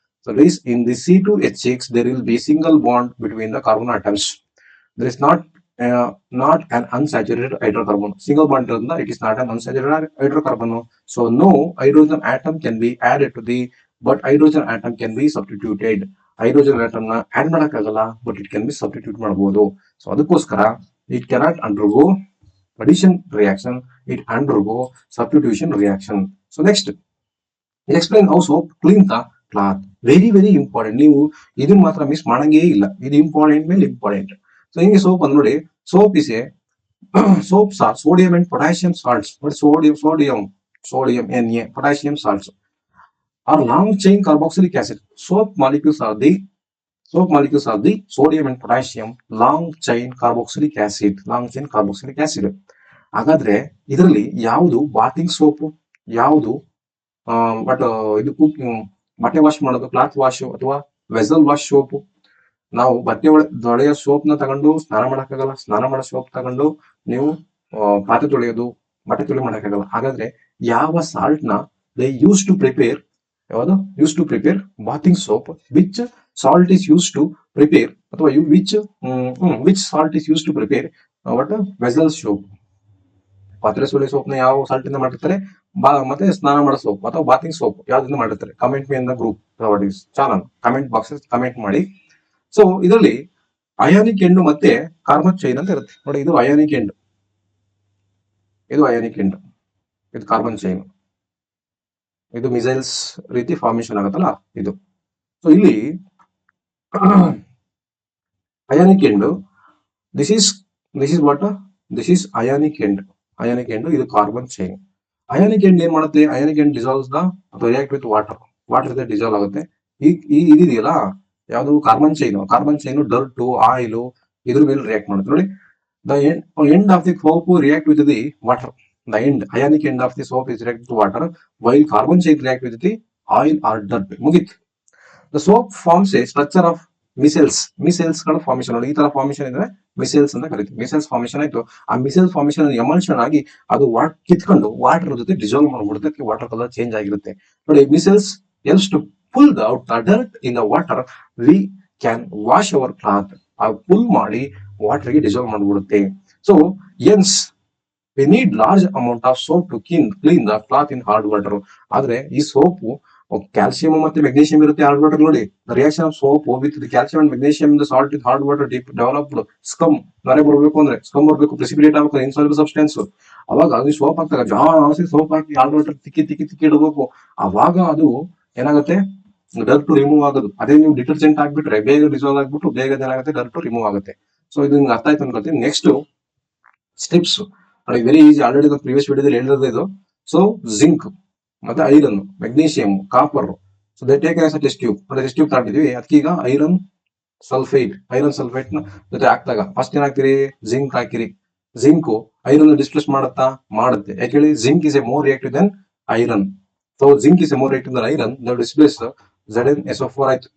so in the C2H6 there will be single bond between the carbon atoms. There is not an unsaturated hydrocarbon. Single bond irundna, it is not an unsaturated hydrocarbon. So no hydrogen atom can be added to the, but hydrogen atom can be substituted. Hydrogen atom na add ಮಾಡಕ್ಕಾಗಲ್ಲ, but it can be substitute ಮಾಡಬಹುದು. So ಅದಕ್ಕೋಸ್ಕರ it cannot undergo addition reaction, it undergo substitution reaction. So next, explain how soap clean the cloth. Very very important. ನೀವು ಇದನ್ನ ಮಾತ್ರ miss ಮಾಡಂಗೇ ಇಲ್ಲ. ಇದು important ಮೇಲೆ important. So ಹಿಂಗೆ ಸೋಪ್ ಅಂದ್ರೆ ನೋಡಿ, soap is A soaps are sodium and potassium salts. But sodium Na, potassium salts are long chain carboxylic acid. Soap molecules are the sodium and potassium long chain carboxylic acid. ಹಾಗಾದ್ರೆ ಇದರಲ್ಲಿ ಯಾವುದು bathing soap, ಯಾವುದು but ಇದು ಬಟ್ಟೆ wash ಮಾಡೋದು cloth wash ಅಥವಾ vessel wash soap. ನಾವು ಬಟ್ಟೆ ತೊಳೆಯೋ ಸೋಪ್ ನ ತಗೊಂಡು ಸ್ನಾನ ಮಾಡಕ್ಕಾಗಲ್ಲ, ಸ್ನಾನ ಮಾಡೋ ಸೋಪ್ ತಗೊಂಡು ನೀವು ಪಾತ್ರೆ ತೊಳೆಯೋದು, ಬಟ್ಟೆ ತೊಳೆ ಮಾಡಕ್ಕಾಗಲ್ಲ. ಹಾಗಾದ್ರೆ ಯಾವ ಸಾಲ್ಟ್ ನ ದೇ ಯೂಸ್ ಟು ಪ್ರಿಪೇರ್, ಯಾವುದು use to prepare bathing soap, which salt is use to prepare ಅಥವಾ which salt is use to prepare what vessel soap. ಪಾತ್ರೆ ತೊಳೆಯೋ ಸೋಪ್ ನ ಯಾವ ಸಾಲ್ಟ್ ಇಂದ ಮಾಡಿರ್ತಾರೆ, ಮತ್ತೆ ಸ್ನಾನ ಮಾಡೋ ಸೋಪ್ ಅಥವಾ ಬಾತಿಂಗ್ ಸೋಪ್ ಯಾವ್ದಿಂದ ಮಾಡಿರ್ತಾರೆ. Comment me in the group channel, comment boxes comment ಮಾಡಿ. ಸೊ ಇದರಲ್ಲಿ ಅಯಾನಿಕ್ ಎಂಡ್ ಮತ್ತೆ ಕಾರ್ಬನ್ ಚೈನ್ ಅಂತ ಇರುತ್ತೆ ನೋಡಿ. ಇದು ಅಯಾನಿಕ್ ಎಂಡ್, ಇದು ಕಾರ್ಬನ್ ಚೈನ್, ಇದು ಮಿಸೈಲ್ಸ್ ರೀತಿ ಫಾರ್ಮೇಶನ್ ಆಗುತ್ತಲ್ಲ ಇದು. ಸೊ ಇಲ್ಲಿ ionic end, this is what this is ionic end, ಇದು ಕಾರ್ಬನ್ ಚೈನ್. ಅಯಾನಿಕ್ ಎಂಡ್ ಏನ್ ಮಾಡುತ್ತೆ, ಅಯಾನಿಕ್ ಎಂಡ್ ಡಿಸಾಲ್ವ್ಸ್ ದ ಅಥವಾ ರಿಯಾಕ್ಟ್ ವಿತ್ ವಾಟರ್ ಜೊತೆ ಡಿಸಾಲ್ವ್ ಆಗುತ್ತೆ. ಇದೆಯಲ್ಲ ಯಾವುದು ಕಾರ್ಬನ್ ಚೈನ್ ಡರ್ಟ್, ಆಯಿಲ್ ಇದ್ರ ಮೇಲೆ ರಿಯಾಕ್ಟ್ ಮಾಡುತ್ತೆ ನೋಡಿ. The end of the soap react with the water. The ionic end of the soap is reacted to water, while carbon chain react with the oil or dirt. ಮುಗಿತು. The soap forms a structure of ಮಿಸೆಲ್ಸ್ ಗಳ formation ನೋಡಿ. ಈ ತರ formation ಇದ್ರೆ ಮಿಸೆಲ್ಸ್ ಅಂತ ಕರಿತೀವಿ. ಮಿಸೆಲ್ಸ್ formation ಆಯ್ತು. ಆ ಮಿಸೆಲ್ಸ್ ಫಾರ್ಮೇಶನ್ ಎಮಲ್ಷನ್ ಆಗಿ ಅದು ಕಿತ್ಕೊಂಡು ವಾಟರ್ ಜೊತೆ ಡಿಸಾಲ್ವ್ ಮಾಡ್ಬಿಡುತ್ತೆ, ವಾಟರ್ ಕಲರ್ ಚೇಂಜ್ ಆಗಿರುತ್ತೆ ನೋಡಿ. Micelles helps to pull out the dirt in the water, we can wash our cloth. ಆ ಪುಲ್ ಮಾಡಿ ವಾಟರ್ ಗೆ ಡಿಸಾಲ್ವ್ ಮಾಡ್ಬಿಡುತ್ತೆ. So hence we need large amount of soap to clean the cloth in hard water. ಆದ್ರೆ ಈ soap calcium ಮತ್ತೆ magnesium ಇರುತ್ತೆ hard water ನೋಡಿ. The reaction of soap with the calcium and magnesium in the salt with hard water developed scum. ನರೆ ಬರಬೇಕು ಅಂದ್ರೆ ಸ್ಕಮ್ ಬರಬೇಕು, precipitate ಆಗಬೇಕು, ಇನ್ಸಾಲ್ಯುಬಲ್ ಸಬ್ಸ್ಟೆನ್ಸ್. ಅವಾಗ ಅದು ಸೋಪ್ ಹಾಕ್ತಾಗ ಜಾಸ್ತಿ ಸೋಪ್ ಹಾಕಿ ಹಾರ್ಡ್ ವಾಟರ್ ತಿಕ್ಕಿ ಇಡಬೇಕು. ಅವಾಗ ಅದು ಏನಾಗುತ್ತೆ, ಡರ್ಟ್ ರಿಮೂವ್ ಆಗೋದು. ಅದೇ ನೀವು ಡಿಟರ್ಜೆಂಟ್ ಹಾಕ್ಬಿಟ್ರೆ ಬೇಗ ಡಿಸಾಲ್ವ್ ಆಗ್ಬಿಟ್ಟು ಬೇಗ ಏನಾಗುತ್ತೆ, ಡರ್ಟ್ ರಿಮೂವ್ ಆಗುತ್ತೆ. ಸೊ ಇದು ನಿಮ್ಗೆ ಅರ್ಥ ಆಯ್ತು ಅನ್ಕೊಳ್ತೀನಿ. ನೆಕ್ಸ್ಟ್ ಸ್ಟೆಪ್ಸ್ ನೋಡಿ, ವೆರಿ ಈಸಿ. ಆಲ್ರೆಡಿ ಪ್ರೀವಿಯಸ್ ವಿಡಿಯೋದಲ್ಲಿ ಹೇಳಿರೋದು ಇದು. ಸೊ ಜಿಂಕ್ ಮತ್ತೆ iron, magnesium, copper. So they take as a test tube ತಗೊಂಡಿದ್ವಿ. ಅದಕ್ಕೀಗ ಐರನ್ ಸಲ್ಫೇಟ್ ನ ಜೊತೆ ಹಾಕ್ದಾಗ ಫಸ್ಟ್ ಏನಾಗ್ತೀರಿ, ಜಿಂಕ್ ಹಾಕಿರಿ. ಜಿಂಕ್ ಐರನ್ ಡಿಸ್ಪ್ಲೇಸ್ ಮಾಡುತ್ತೆ. ಯಾಕೆ ಹೇಳಿ, zinc is a more reactive than iron. So zinc is a more reactive than iron, the displace ZnSO4 ಆಯ್ತು.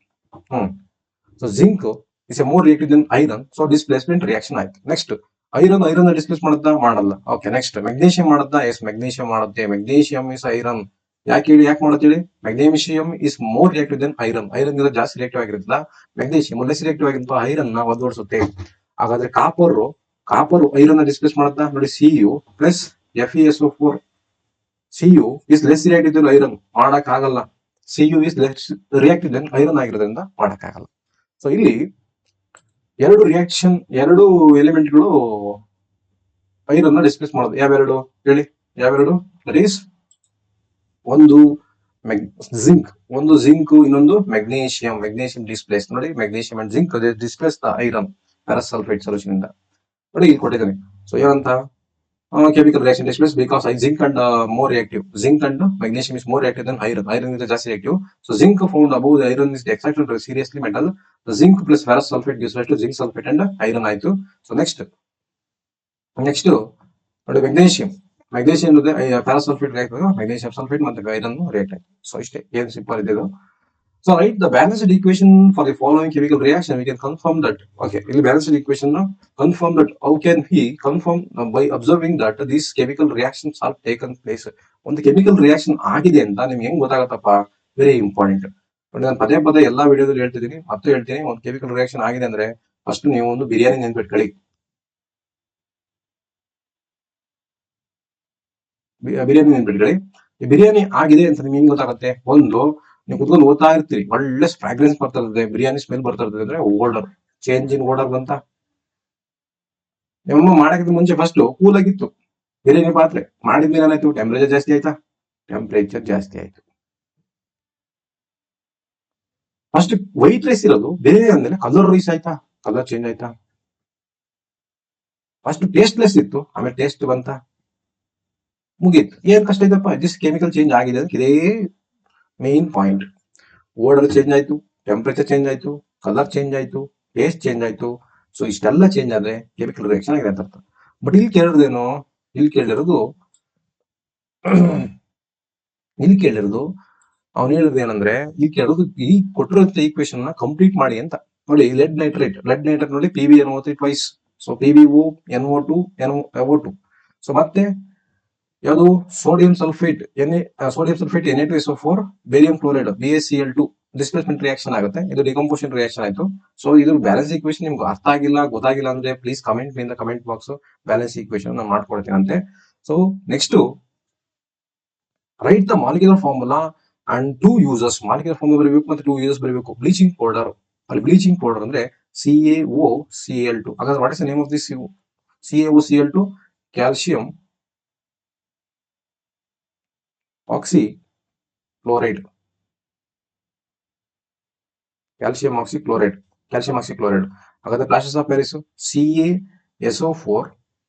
So zinc is a more reactive than iron, so displacement reaction ಆಯ್ತು. Next iron displace ಮಾಡಲ್ಲ. Okay, next magnesium is magnesium ಮಾಡುತ್ತೆ. Magnesium is iron. ಯಾಕೆ ಮಾಡುತ್ತೆ ಹೇಳಿ, magnesium is more reactive than iron. Iron ಜಾಸ್ತಿ reactive ಆಗಿರುತ್ತಲ್ಲ, magnesium less reactive ಆಗಿರುತ್ತೆ, iron ನ ಒದ್ದೋಡಿಸುತ್ತೆ. ಹಾಗಾದ್ರೆ ಕಾಪರ್ ಐರನ್ ಡಿಸ್ಪ್ಲೇಸ್ ಮಾಡುತ್ತಾ ನೋಡಿ. Cu plus FeSO4. Cu is less reactive than iron, ಮಾಡಕ್ಕಾಗಲ್ಲ. Cu is less reactive than iron ಆಗಿರೋದ್ರಿಂದ ಮಾಡಕ್ಕಾಗಲ್ಲ. ಸೊ ಇಲ್ಲಿ ಎರಡು ಎಲಿಮೆಂಟ್ಗಳು ಐರನ್ ನ ಡಿಸ್ಪ್ಲೇಸ್ ಮಾಡೋದು. ಯಾವೆರಡು ಹೇಳಿ, ದಟ್ ಈಸ್ ಒಂದು ಜಿಂಕ್, ಇನ್ನೊಂದು ಮೆಗ್ನೀಷಿಯಂ ಡಿಸ್ಪ್ಲೇಸ್ ನೋಡಿ. Magnesium and zinc displace the iron ferrous sulphate solution ಇಂದ ನೋಡಿ. ಇಲ್ಲಿ ಕೊಟ್ಟಿದ್ದಾನೆ. ಸೊ ಏನಂತ, chemical reaction takes place because zinc and more reactive. Zinc and magnesium is more reactive than iron. Iron is just reactive. So zinc found above the iron is extracted seriously metal. The zinc plus ferrous sulfate gives rise to zinc sulfate and iron ಆಯ್ತು. So next ನೋಡಿ, magnesium ಜೊತೆ ferrous sulfate react ಆಗ magnesium sulphate ಮತ್ತೆ iron react ಆಯ್ತು. So ಇಷ್ಟೇ, ಏನು simple ಇದೆ ಇದು. So write the balanced equation for the following chemical reaction. We can confirm that. Okay, ಇಲ್ಲಿ balanced equation now confirm that. How can he confirm? By observing that these chemical reactions are taken place. ಒಂದು chemical reaction ಆಗಿದೆ ಅಂತ ನಿಮ್ಗೆ ಹೆಂಗ್ ಗೊತ್ತಾಗತ್ತಪ್ಪ? Very important. ನಾನು ಪದೇ ಎಲ್ಲಾ ವಿಡಿಯೋದಲ್ಲಿ ಹೇಳ್ತಿದ್ದೀನಿ, ಮತ್ತೆ ಹೇಳ್ತೀನಿ. ಒಂದು ಕೆಮಿಕಲ್ ರಿಯಾಕ್ಷನ್ ಆಗಿದೆ ಅಂದ್ರೆ ಫಸ್ಟ್ ನೀವು ಒಂದು ಬಿರಿಯಾನಿ ನೆನ್ಪಿಟ್ಕೊಳ್ಳಿ. ಬಿರಿಯಾನಿ ಆಗಿದೆ ಅಂತ ನಿಮ್ಗೆ ಹೆಂಗ್ ಗೊತ್ತಾಗುತ್ತೆ? ಒಂದು, ನೀವು ಕುತ್ಕೊಂಡು ಓದ್ತಾ ಇರ್ತೀರಿ, ಒಳ್ಳೆ ಫ್ರಾಗ್ರೆನ್ಸ್ ಬರ್ತಾ ಇರ್ತದೆ, ಬಿರಿಯಾನಿ ಸ್ಮೆಲ್ ಬರ್ತಾ ಇರ್ತದೆ ಅಂದ್ರೆ ಓರ್ಡರ್, ಚೇಂಜ್ ಇನ್ ಓರ್ಡರ್ ಬಂತ. ನಿಮ್ಮಮ್ಮ ಮಾಡಕ್ಕಿಂತ ಮುಂಚೆ ಫಸ್ಟ್ ಕೂಲ್ ಆಗಿತ್ತು ಬಿರಿಯಾನಿ ಪಾತ್ರೆ. ಮಾಡಿದ್ಮೇಲೆ ಏನಾಯ್ತು? ಟೆಂಪರೇಚರ್ ಜಾಸ್ತಿ ಆಯ್ತು. ಫಸ್ಟ್ ವೈಟ್ ರೈಸ್ ಇರೋದು ಬೇರೆ ಅಂದ್ಮೇಲೆ ಕಲರ್ ರೈಸ್ ಆಯ್ತಾ, ಕಲರ್ ಚೇಂಜ್ ಆಯ್ತಾ. ಫಸ್ಟ್ ಟೇಸ್ಟ್ಲೆಸ್ ಇತ್ತು, ಆಮೇಲೆ ಟೇಸ್ಟ್ ಬಂತ, ಮುಗೀತು. ಏನ್ ಕಷ್ಟ ಇದಪ್ಪ, ಜಸ್ಟ್ ಕೆಮಿಕಲ್ ಚೇಂಜ್ ಆಗಿದೆ, ಅದಕ್ಕೆ ಇದೇ ಮೇನ್ ಪಾಯಿಂಟ್. ಓಡರ್ ಚೇಂಜ್ ಆಯ್ತು, ಟೆಂಪರೇಚರ್ ಚೇಂಜ್ ಆಯ್ತು, ಕಲರ್ ಚೇಂಜ್ ಆಯ್ತು, ಟೇಸ್ಟ್ ಚೇಂಜ್ ಆಯ್ತು. ಸೊ ಇಷ್ಟೆಲ್ಲ ಚೇಂಜ್ ಆದ್ರೆ ಕೆಮಿಕಲ್ ರಿಯಾಕ್ಷನ್ ಆಗಿದೆ ಅಂತ ಅರ್ಥ. ಬಟ್ ಇಲ್ಲಿ ಕೇಳಿರೋದೇನು, ಇಲ್ಲಿ ಕೇಳಿರೋದು ಅವ್ನು ಹೇಳಿರೋದು ಏನಂದ್ರೆ, ಇಲ್ಲಿ ಕೇಳೋದು ಈ ಕೊಟ್ಟಿರುವಂತ ಈಕ್ವೇಶನ್ ನ ಕಂಪ್ಲೀಟ್ ಮಾಡಿ ಅಂತ. ನೋಡಿ ಲೆಡ್ ನೈಟ್ರೇಟ್ ನೋಡಿ PbNO3 twice. So PbO NO2 NO2. So ಮತ್ತೆ ಯಾವುದು sodium sulphate Na2SO4 barium chloride BaCl2 displacement reaction ಆಗುತ್ತೆ. ಇದು ಡಿಕಂಪೋಸಿಷನ್ ರಿಯಾಕ್ಷನ್ ಆಯ್ತು. ಸೊ ಇದು ಬ್ಯಾಲೆನ್ಸ್ ಈಕ್ವೇಶನ್ ನಿಮ್ಗೆ ಅರ್ಥ ಆಗಿಲ್ಲ, ಗೊತ್ತಾಗಿಲ್ಲ ಅಂದ್ರೆ ಪ್ಲೀಸ್ ಕಮೆಂಟ್ ಇಂದ ಕಮೆಂಟ್ ಬಾಕ್ಸ್ ಬ್ಯಾಲೆನ್ಸ್ ಈಕ್ವೇಶನ್ ನಾನು ಮಾಡ್ಕೊಡ್ತೀನಿ ಅಂತೆ. So next write the molecular formula and 2 uses. Molecular formula ಬರಬೇಕು ಮತ್ತೆ 2 ಯೂಸಸ್ ಬರಬೇಕು. ಬ್ಲೀಚಿಂಗ್ ಪೌಡರ್, ಅಲ್ಲಿ ಬ್ಲೀಚಿಂಗ್ ಪೌಡರ್ ಅಂದ್ರೆ CaOCl2. ಹಾಗಾದ್ರೆ what is the name of this CaOCl2? Calcium oxychloride. ಹಾಗಾದ್ರೆ plasters of Paris CaSO4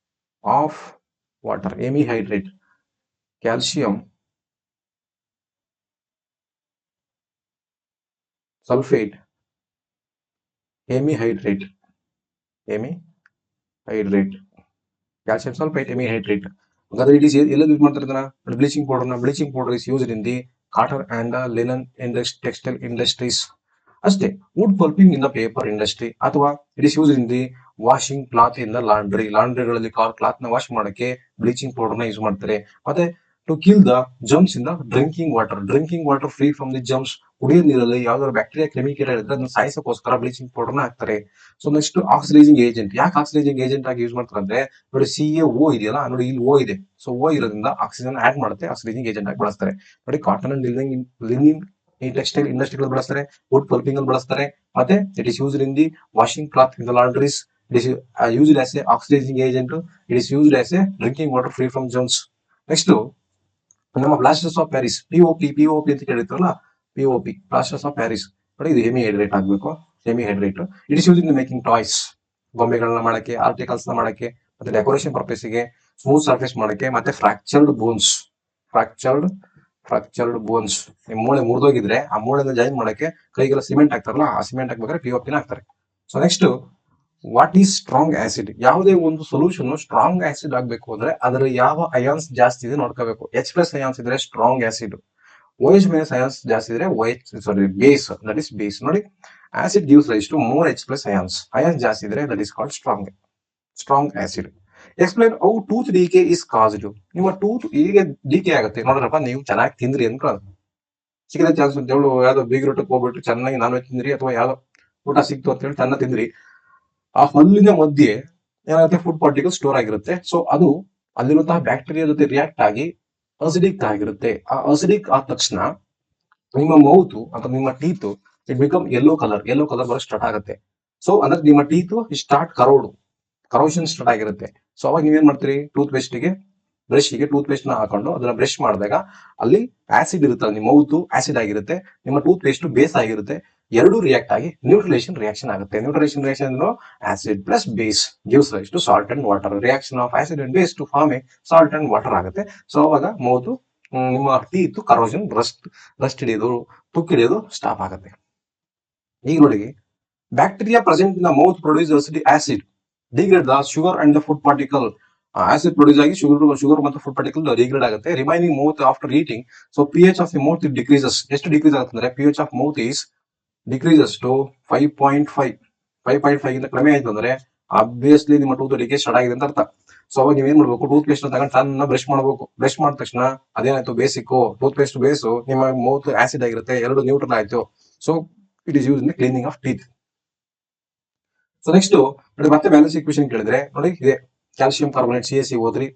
of water, hemihydrate, calcium sulphate, hemihydrate, calcium sulphate, hemihydrate. ಹಾಗಾದ್ರೆ it is ಎಲ್ಲ use ಮಾಡ್ತಾರೆ ಇದನ್ನ, bleaching powder is used in the cotton and linen textile industries ಅಷ್ಟೇ. Wood pulping in the paper industry, ಅಥವಾ it is use in the washing cloth in the ಲಾಂಡ್ರಿಗಳಲ್ಲಿ cloth ನ wash ಮಾಡಕ್ಕೆ bleaching powder ನ use ಮಾಡ್ತಾರೆ. ಮತ್ತೆ to kill the germs in the drinking water free from the gems. ಕುಡಿಯೋ ನೀರಲ್ಲಿ ಯಾವ್ದಾದ್ರು ಬ್ಯಾಕ್ಟೀರಿಯಾ ಕ್ರಿಮಿಕೇಟ್ ಇದ್ರೆ ಅದನ್ನ ಸಾಯಿಸೋಕೋಸ್ಕರ ಬ್ಲೀಚಿಂಗ್ ಪೌಡರ್ ನ ಹಾಕ್ತಾರೆ. So next oxidising agent. ಯಾಕೆ ಆಕ್ಸಿಡೈಸಿಂಗ್ ಏಜೆಂಟ್ ಆಗಿ ಯೂಸ್ ಮಾಡ್ತಾರೆ ಅಂದ್ರೆ, ನೋಡಿ CaO ಇದೆಯಲ್ಲ, ನೋಡಿ ಇಲ್ಲಿ O ಇದೆ. ಸೊ O ಇರೋದ್ರಿಂದ ಆಕ್ಸಿಜನ್ ಆಡ್ ಮಾಡುತ್ತೆ, ಆಕ್ಸಿಡೈಸಿಂಗ್ ಏಜೆಂಟ್ ಆಗಿ ಬಳಸ್ತಾರೆ. ನೋಡಿ ಕಾಟನ್ ಅಂಡ್ ಲಿನಿನ್ ಈ ಟೆಕ್ಸ್ಟೈಲ್ ಇಂಡಸ್ಟ್ರಿಗಳು ಬಳಸ್ತಾರೆ, ವುಡ್ ಪಲ್ಪಿಂಗ್ ಅಲ್ಲಿ ಬಳಸ್ತಾರೆ. ಮತ್ತೆ it is used in the washing cloth in the laundries. It is used as a oxidising agent. It is used as a drinking water free from germs. Next ನಮ್ಮ plasters of Paris, POP ಅಂತ ಕೇಳಿರ್ತಾರಲ್ಲ, POP plasters of Paris. ನೋಡಿ ಇದು hemihydrate ಆಗ್ಬೇಕು, hemihydrate. It is use in making toys, ಗೊಂಬೆಗಳನ್ನ ಮಾಡಕ್ಕೆ, articles ನ ಮಾಡಕ್ಕೆ, ಮತ್ತೆ ಡೆಕೋರೇಷನ್ ಪರ್ಪಸ್ ಗೆ, ಸ್ಮೂತ್ ಸರ್ಫೇಸ್ ಮಾಡಕ್ಕೆ, ಮತ್ತೆ ಫ್ರಾಕ್ಚರ್ಡ್ ಬೋನ್ಸ್, ಮೂಳೆ ಮುರಿದೋಗಿದ್ರೆ ಆ ಮೂಳೆನ ಜಾಯಿನ್ ಮಾಡಕ್ಕೆ ಕೈಗೆಲ್ಲ ಸಿಮೆಂಟ್ ಹಾಕ್ತಾರಲ್ಲ, ಆ ಸಿಮೆಂಟ್ ಹಾಕ್ಬೇಕಾದ್ರೆ POP ನ ಹಾಕ್ತಾರೆ. So next what is strong acid. ಯಾವುದೇ ಒಂದು ಸೊಲ್ಯೂಷನ್ ಸ್ಟ್ರಾಂಗ್ ಆಸಿಡ್ ಆಗ್ಬೇಕು ಅಂದ್ರೆ ಅದರ ಯಾವ ಅಯಾನ್ಸ್ ಜಾಸ್ತಿ ಇದೆ ನೋಡ್ಕೋಬೇಕು. H+ ಅಯಾನ್ಸ್ ಇದ್ರೆ ಸ್ಟ್ರಾಂಗ್ ಆಸಿಡ್, OH- ಅಯಾನ್ಸ್ ಜಾಸ್ತಿ ಇದ್ರೆ ಬೇಸ್, ದಟ್ ಇಸ್ ಬೇಸ್. ನೋಡಿ acid gives rise to more H+ ions ಜಾಸ್ತಿ ಇದ್ರೆ that is called strong acid. Explain how tooth decay is caused. ನಿಮ್ಮ ಟೂತ್ ಹೇಗೆ ಡಿಕೆ ಆಗುತ್ತೆ ನೋಡ್ರಪ್ಪ, ನೀವು ಚೆನ್ನಾಗಿ ತಿಂದ್ರಿ ಅಂತ ಸಿಕ್ಕಿದ ಚಾನ್ಸ್ ಅಂತ ಹೇಳಿ ಯಾವ್ದೋ ಬೀಗ್ರೂಟಕ್ಕೆ ಹೋಗ್ಬಿಟ್ಟು ಚೆನ್ನಾಗಿ ನಾನ್ ವೆಜ್ ತಿಂದ್ರಿ, ಅಥವಾ ಯಾವ್ದೋ ಊಟ ಸಿಕ್ತು ಅಂತ ಹೇಳಿ ಚೆನ್ನಾಗಿ ತಿಂದ್ರಿ, ಆ ಹಲ್ಲಿನ ಮಧ್ಯೆ ಏನಾಗುತ್ತೆ, ಫುಡ್ ಪಾರ್ಟಿಕಲ್ ಸ್ಟೋರ್ ಆಗಿರುತ್ತೆ. ಸೊ ಅದು ಅಲ್ಲಿರುವಂತಹ ಬ್ಯಾಕ್ಟೀರಿಯಾ ಜೊತೆ ರಿಯಾಕ್ಟ್ ಆಗಿ ಅಸಿಡಿಕ್ ಆಗಿರುತ್ತೆ. ಆ ಅಸಿಡಿಕ್ ಆದ ತಕ್ಷಣ ನಿಮ್ಮ ಮೌತ್ ಅಥವಾ ನಿಮ್ಮ teeth it become yellow colour ಬರೋ ಸ್ಟಾರ್ಟ್ ಆಗುತ್ತೆ. ಸೊ ಅಂದ್ರೆ ನಿಮ್ಮ ಟೀತ್ ಸ್ಟಾರ್ಟ್ ಕರೋಷನ್ ಸ್ಟಾರ್ಟ್ ಆಗಿರುತ್ತೆ. ಸೊ ಅವಾಗ ನೀವೇನ್ ಮಾಡ್ತೀರಿ, ಟೂತ್ ಪೇಸ್ಟ್ ನ ಹಾಕೊಂಡು ಅದನ್ನ ಬ್ರಷ್ ಮಾಡಿದಾಗ ಅಲ್ಲಿ ಆಸಿಡ್ ಇರುತ್ತೆ, ನಿಮ್ಮ ಮೌತ್ ಆಸಿಡ್ ಆಗಿರುತ್ತೆ, ನಿಮ್ಮ ಟೂತ್ ಪೇಸ್ಟ್ ಬೇಸ್ ಆಗಿರುತ್ತೆ. ಎರಡು ರಿಯಾಕ್ಟ್ ಆಗಿ ನ್ಯೂಟ್ರಲೈಸೇಷನ್ ರಿಯಾಕ್ಷನ್ ಆಗುತ್ತೆ. Neutralisation reaction acid plus base gives rise to salt and water. Reaction of acid and base to form a salt and water ಆಗುತ್ತೆ. So ಅವಾಗ mouth ನಿಮ್ಮ teeth corrosion rust ಹಿಡಿಯೋದು, ತುಕ್ಕು ಹಿಡಿಯೋದು ಸ್ಟಾಪ್ ಆಗುತ್ತೆ. ಈಗ ನೋಡಿ, bacteria present in the mouth produce acid degrade the sugar and the food particle. Acid produce ಆಗಿ ಶುಗರ್ ಮತ್ತು ಫುಡ್ ಪಾರ್ಟಿಕಲ್ ಡಿಗ್ರೇಡ್ ಆಗುತ್ತೆ. Remaining mouth after eating. So pH of the mouth decreases. ಎಷ್ಟು decrease ಆಗುತ್ತೆ ಅಂದ್ರೆ, pH of mouth is decreases to 5.5 ಇಂದ ಕಡಿಮೆ ಆಯ್ತು ಅಂದ್ರೆ ಆಬ್ವಿಯಸ್ಲಿ ನಿಮ್ಮ ಟೂತ್ ಡಿಕೆ ಸ್ಟಾರ್ಟ್ ಆಗಿದೆ ಅಂತ ಅರ್ಥ. ಸೊ ಅವಾಗ ನೀವೇನ್ ಮಾಡ್ಬೇಕು, ಟೂತ್ ಪೇಸ್ಟ್ ತಗೊಂಡು ಚೆನ್ನಾಗಿ ಬ್ರಷ್ ಮಾಡಬೇಕು. ಬ್ರಷ್ ಮಾಡಿದ ತಕ್ಷಣ ಅದೇನಾಯ್ತು, ಬೇಸಿಕ್ ಟೂತ್ ಪೇಸ್ಟ್ ಬೇಸು, ನಿಮ್ಮ ಮೌತ್ ಆಸಿಡ್ ಆಗಿರುತ್ತೆ, ಎರಡು ನ್ಯೂಟ್ರಲ್ ಆಯ್ತು. So it is use in cleaning of teeth. So next ನೋಡಿ, ಮತ್ತೆ ಬ್ಯಾಲೆನ್ಸ್ ಈಕ್ವೇಷನ್ ಕೇಳಿದ್ರೆ ನೋಡಿ ಇದೆ, calcium carbonate CaCO3,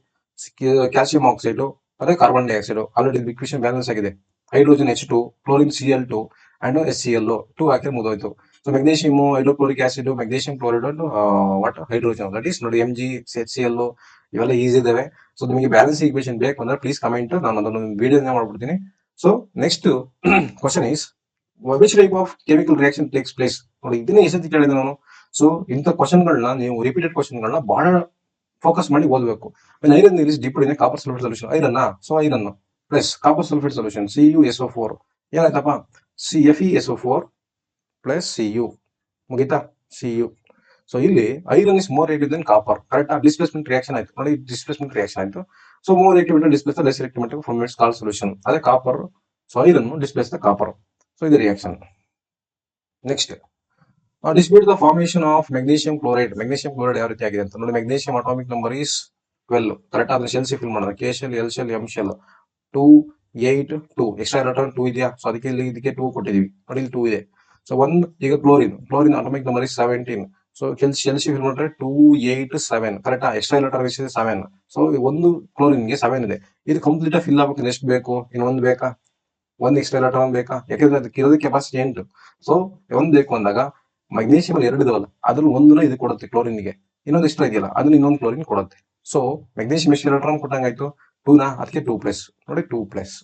calcium oxide ಮತ್ತೆ carbon dioxide. Already equation balance ಆಗಿದೆ. Hydrogen H2, chlorine Cl2 and HClO 2 ಹಾಕಿ ಮುಗಿದೋಯ್ತು. So magnesium hydrochloric acid, magnesium chloride and what hydrogen, that is ನೋಡಿ MgHClO ಇವೆಲ್ಲ ಈಸಿ ಇದಾವೆ. ಸೊ ನಿಮಗೆ ಬ್ಯಾಲೆನ್ಸ್ ಈಕ್ವೇಷನ್ ಬೇಕು ಅಂದ್ರೆ ಪ್ಲೀಸ್ ಕಮೆಂಟ್, ನಾನು ಅದನ್ನು ವಿಡಿಯೋ ಮಾಡ್ಬಿಡ್ತೀನಿ. So next question is, which type of chemical reaction takes place ನೋಡಿ, ಇದನ್ನೇ ಎಷ್ಟೊತ್ತಿ ಕೇಳಿದೆ ನಾನು. ಸೊ ಇಂಥ ಕ್ವಶನ್ಗಳನ್ನ ನೀವು ರಿಪೀಟೆಡ್ ಕ್ವಶನ್ಗಳನ್ನ ಬಹಳ ಫೋಕಸ್ ಮಾಡಿ ಓದಬೇಕು. Iron is dipped in copper sulphate solution, iron so iron plus copper sulphate solution CuSO4 ಏನಾಯ್ತಪ್ಪ, FeSO4 ಪ್ಲಸ್ Cu ಮುಗಿತಾ, Cu. ಸೊ ಇಲ್ಲಿ iron is more reactive than copper, correct. Displacement reaction ಆಯ್ತು ನೋಡಿ, displacement reaction ಆಯ್ತು. So more reactive displace less reactive from its call solution, ಅದೇ copper. So iron displace the copper. So ಇದು reaction. Next dispute the formation of magnesium chloride. Magnesium chloride ಯಾವ ರೀತಿ ಆಗಿದೆ ಅಂತ ನೋಡಿ. Magnesium atomic number is 12, correct. ಆದ್ರೆ shell fill ಮಾಡೋಣ, K shell, L shell, M shell, 2 8 2 extra electron 2 ಇದೆಯಾ, so ಅದಕ್ಕೆ ಇಲ್ಲಿ ಇದಕ್ಕೆ 2 ಕೊಟ್ಟಿದೀವಿ ನೋಡಿ, ಇಲ್ಲಿ 2 ಇದೆ. ಸೊ ಈಗ chlorine atomic number is 17. So shell fill ಮಾಡಿದ್ರೆ 2 8 7, ಕರೆಕ್ಟಾ. ಎಕ್ಸ್ಟ್ರಾ ಎಲೆಕ್ಟ್ರಾನ್ ಇದೆ 7. ಸೊ ಒಂದು ಕ್ಲೋರಿನ್ಗೆ 7 ಇದೆ. ಇದು ಕಂಪ್ಲೀಟ್ ಫಿಲ್ ಆಗ್ಬೇಕು, ಎಷ್ಟು ಬೇಕು, ಇನ್ನೊಂದು ಬೇಕಾ, ಒಂದು ಎಕ್ಸ್ಟ್ರಾ ಎಲೆಕ್ಟ್ರಾನ್ ಬೇಕಾ, ಯಾಕಂದ್ರೆ ಅದಕ್ಕೆ ಇರೋದು ಕೆಪಾಸಿಟಿ 8. ಸೊ ಒಂದ್ ಬೇಕು ಅಂದಾಗ ಮೆಗ್ನೀಷಿಯಂ ಅಲ್ಲಿ 2 ಇದಾವಲ್ಲ, ಅದ್ರಲ್ಲಿ ಒಂದನ್ನ ಇದು ಕೊಡುತ್ತೆ ಕ್ಲೋರಿನ್ಗೆ, ಇನ್ನೊಂದು ಎಕ್ಸ್ಟ್ರಾ ಇದೆಯಲ್ಲ ಅದನ್ನ ಇನ್ನೊಂದು ಕ್ಲೋರಿನ್ ಕೊಡುತ್ತೆ. ಸೊ ಮೆಗ್ನೀಷಿಯಂ ಎಷ್ಟು ಎಲೆಕ್ಟ್ರಾನ್ ಕೊಟ್ಟಂಗಾಯ್ತು, 2 ಅದಕ್ಕೆ 2+ ನೋಡಿ, 2+.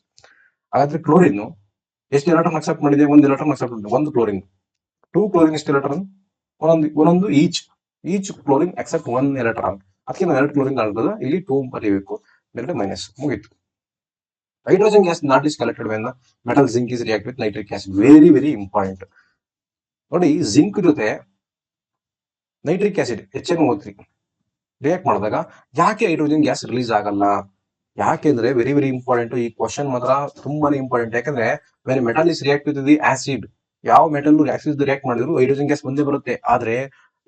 ಹಾಗಾದ್ರೆ ಕ್ಲೋರಿನ್ ಎಷ್ಟು ಎಲೆಕ್ಟ್ರಾನ್ ಅಕ್ಸೆಪ್ಟ್ ಮಾಡಿದೆ, ಒಂದು ಎಲೆಕ್ಟ್ರಾನ್ ಅಕ್ಸೆಪ್ಟ್ ಮಾಡಿದೆ, ಒಂದು ಕ್ಲೋರಿನ್. 2 ಕ್ಲೋರಿನ್ ಎಷ್ಟು ಎಲೆಕ್ಟ್ರಾನ್, ಒಂದೊಂದು ಈಚ್ ಕ್ಲೋರಿನ್ ಅಕ್ಸೆಪ್ಟ್ 1 ಎಲೆಕ್ಟ್ರಾನ್. ಅದಕ್ಕೆ ನಾವು 2 ಕ್ಲೋರಿನ್ ಆಗ್ತದ, ಇಲ್ಲಿ 2 ಬರೀಬೇಕು, ಬೇರೆ ಮೈನಸ್, ಮುಗೀತು. Hydrogen gas not is collected when metal zinc is react with nitric acid. Very very important ನೋಡಿ. ಜಿಂಕ್ ಜೊತೆ ನೈಟ್ರಿಕ್ ಆಸಿಡ್ HNO3 ರಿಯಾಕ್ಟ್ ಮಾಡಿದಾಗ ಯಾಕೆ ಹೈಡ್ರೋಜನ್ ಗ್ಯಾಸ್ ರಿಲೀಸ್ ಆಗಲ್ಲ, ಯಾಕೆಂದ್ರೆ ವೆರಿ ವೆರಿ ಇಂಪಾರ್ಟೆಂಟ್. ಈ ಕ್ವಶನ್ ಮಾತ್ರ ತುಂಬಾನೇ ಇಂಪಾರ್ಟೆಂಟ್. ಯಾಕಂದ್ರೆ when metal is react with the acid, ಯಾವ ಮೆಟಲ್ ಆಸಿಡ್ ರಿಯಾಕ್ಟ್ ಮಾಡಿದ್ರು ಹೈಡ್ರೋಜನ್ ಗ್ಯಾಸ್ ಬಂದೇ ಬರುತ್ತೆ. ಆದ್ರೆ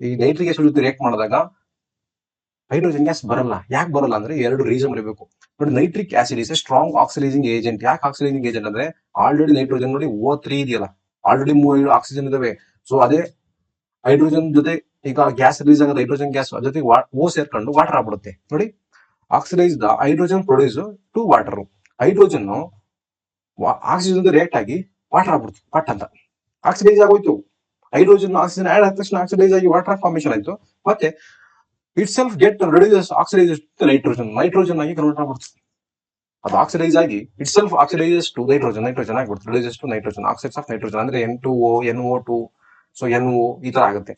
ಈ ನೈಟ್ರಿಕ್ ಆಸಿಡ್ ಜೊತೆ ರಿಯಾಕ್ಟ್ ಮಾಡಿದಾಗ ಹೈಡ್ರೋಜನ್ ಗ್ಯಾಸ್ ಬರಲ್ಲ. ಯಾಕೆ ಬರಲ್ಲ ಅಂದ್ರೆ 2 ರೀಸನ್ ಇರಬೇಕು ನೋಡಿ. Nitric acid is a strong oxidising agent. ಯಾಕೆ ಆಕ್ಸಿಡೈಸಿಂಗ್ ಏಜೆಂಟ್ ಅಂದ್ರೆ ಆಲ್ರೆಡಿ ನೈಟ್ರೋಜನ್ ನೋಡಿ O3 ಇದೆಯಲ್ಲ, ಆಲ್ರೆಡಿ 3 ಆಕ್ಸಿಜನ್ ಇದಾವೆ. ಸೊ ಅದೇ ಹೈಡ್ರೋಜನ್ ಜೊತೆ ಈಗ ಗ್ಯಾಸ್ ರಿಲೀಸ್ ಆಗೋದು, ಹೈಡ್ರೋಜನ್ ಗ್ಯಾಸ್ ಜೊತೆಗೆ O ಸೇರ್ಕೊಂಡು ವಾಟರ್ ಆಗ್ಬಿಡುತ್ತೆ ನೋಡಿ. Oxidise the hydrogen produce to water. Hydrogen oxygen ಜೊತೆ ರಿಯಾಕ್ಟ್ ಆಗಿ ವಾಟರ್ ಆಗ್ಬಿಡ್ತು, ಪಟ್ ಅಂತ ಆಕ್ಸಿಡೈಸ್ ಆಗೋಯ್ತು. ಹೈಡ್ರೋಜನ್ ಆಕ್ಸಿಜನ್ ಆಡ್ ಆದ ತಕ್ಷಣ ಆಕ್ಸಿಡೈಸ್ ಆಗಿ ವಾಟರ್ ಫಾರ್ಮೇಶನ್ ಆಯ್ತು. ಮತ್ತೆ itself get reduce oxidises to nitrogen ಆಗಿ ಕನ್ವರ್ಟ್ ಆಗ್ಬಿಡ್ತು. ಅದು ಆಕ್ಸಿಡೈಸ್ ಆಗಿ itself oxidises to nitrogen ಆಗ್ಬಿಡ್ತು, reduces to nitrogen, oxides of nitrogen ಅಂದ್ರೆ N2O, NO2, ಸೊ NO ಈ ತರ ಆಗುತ್ತೆ.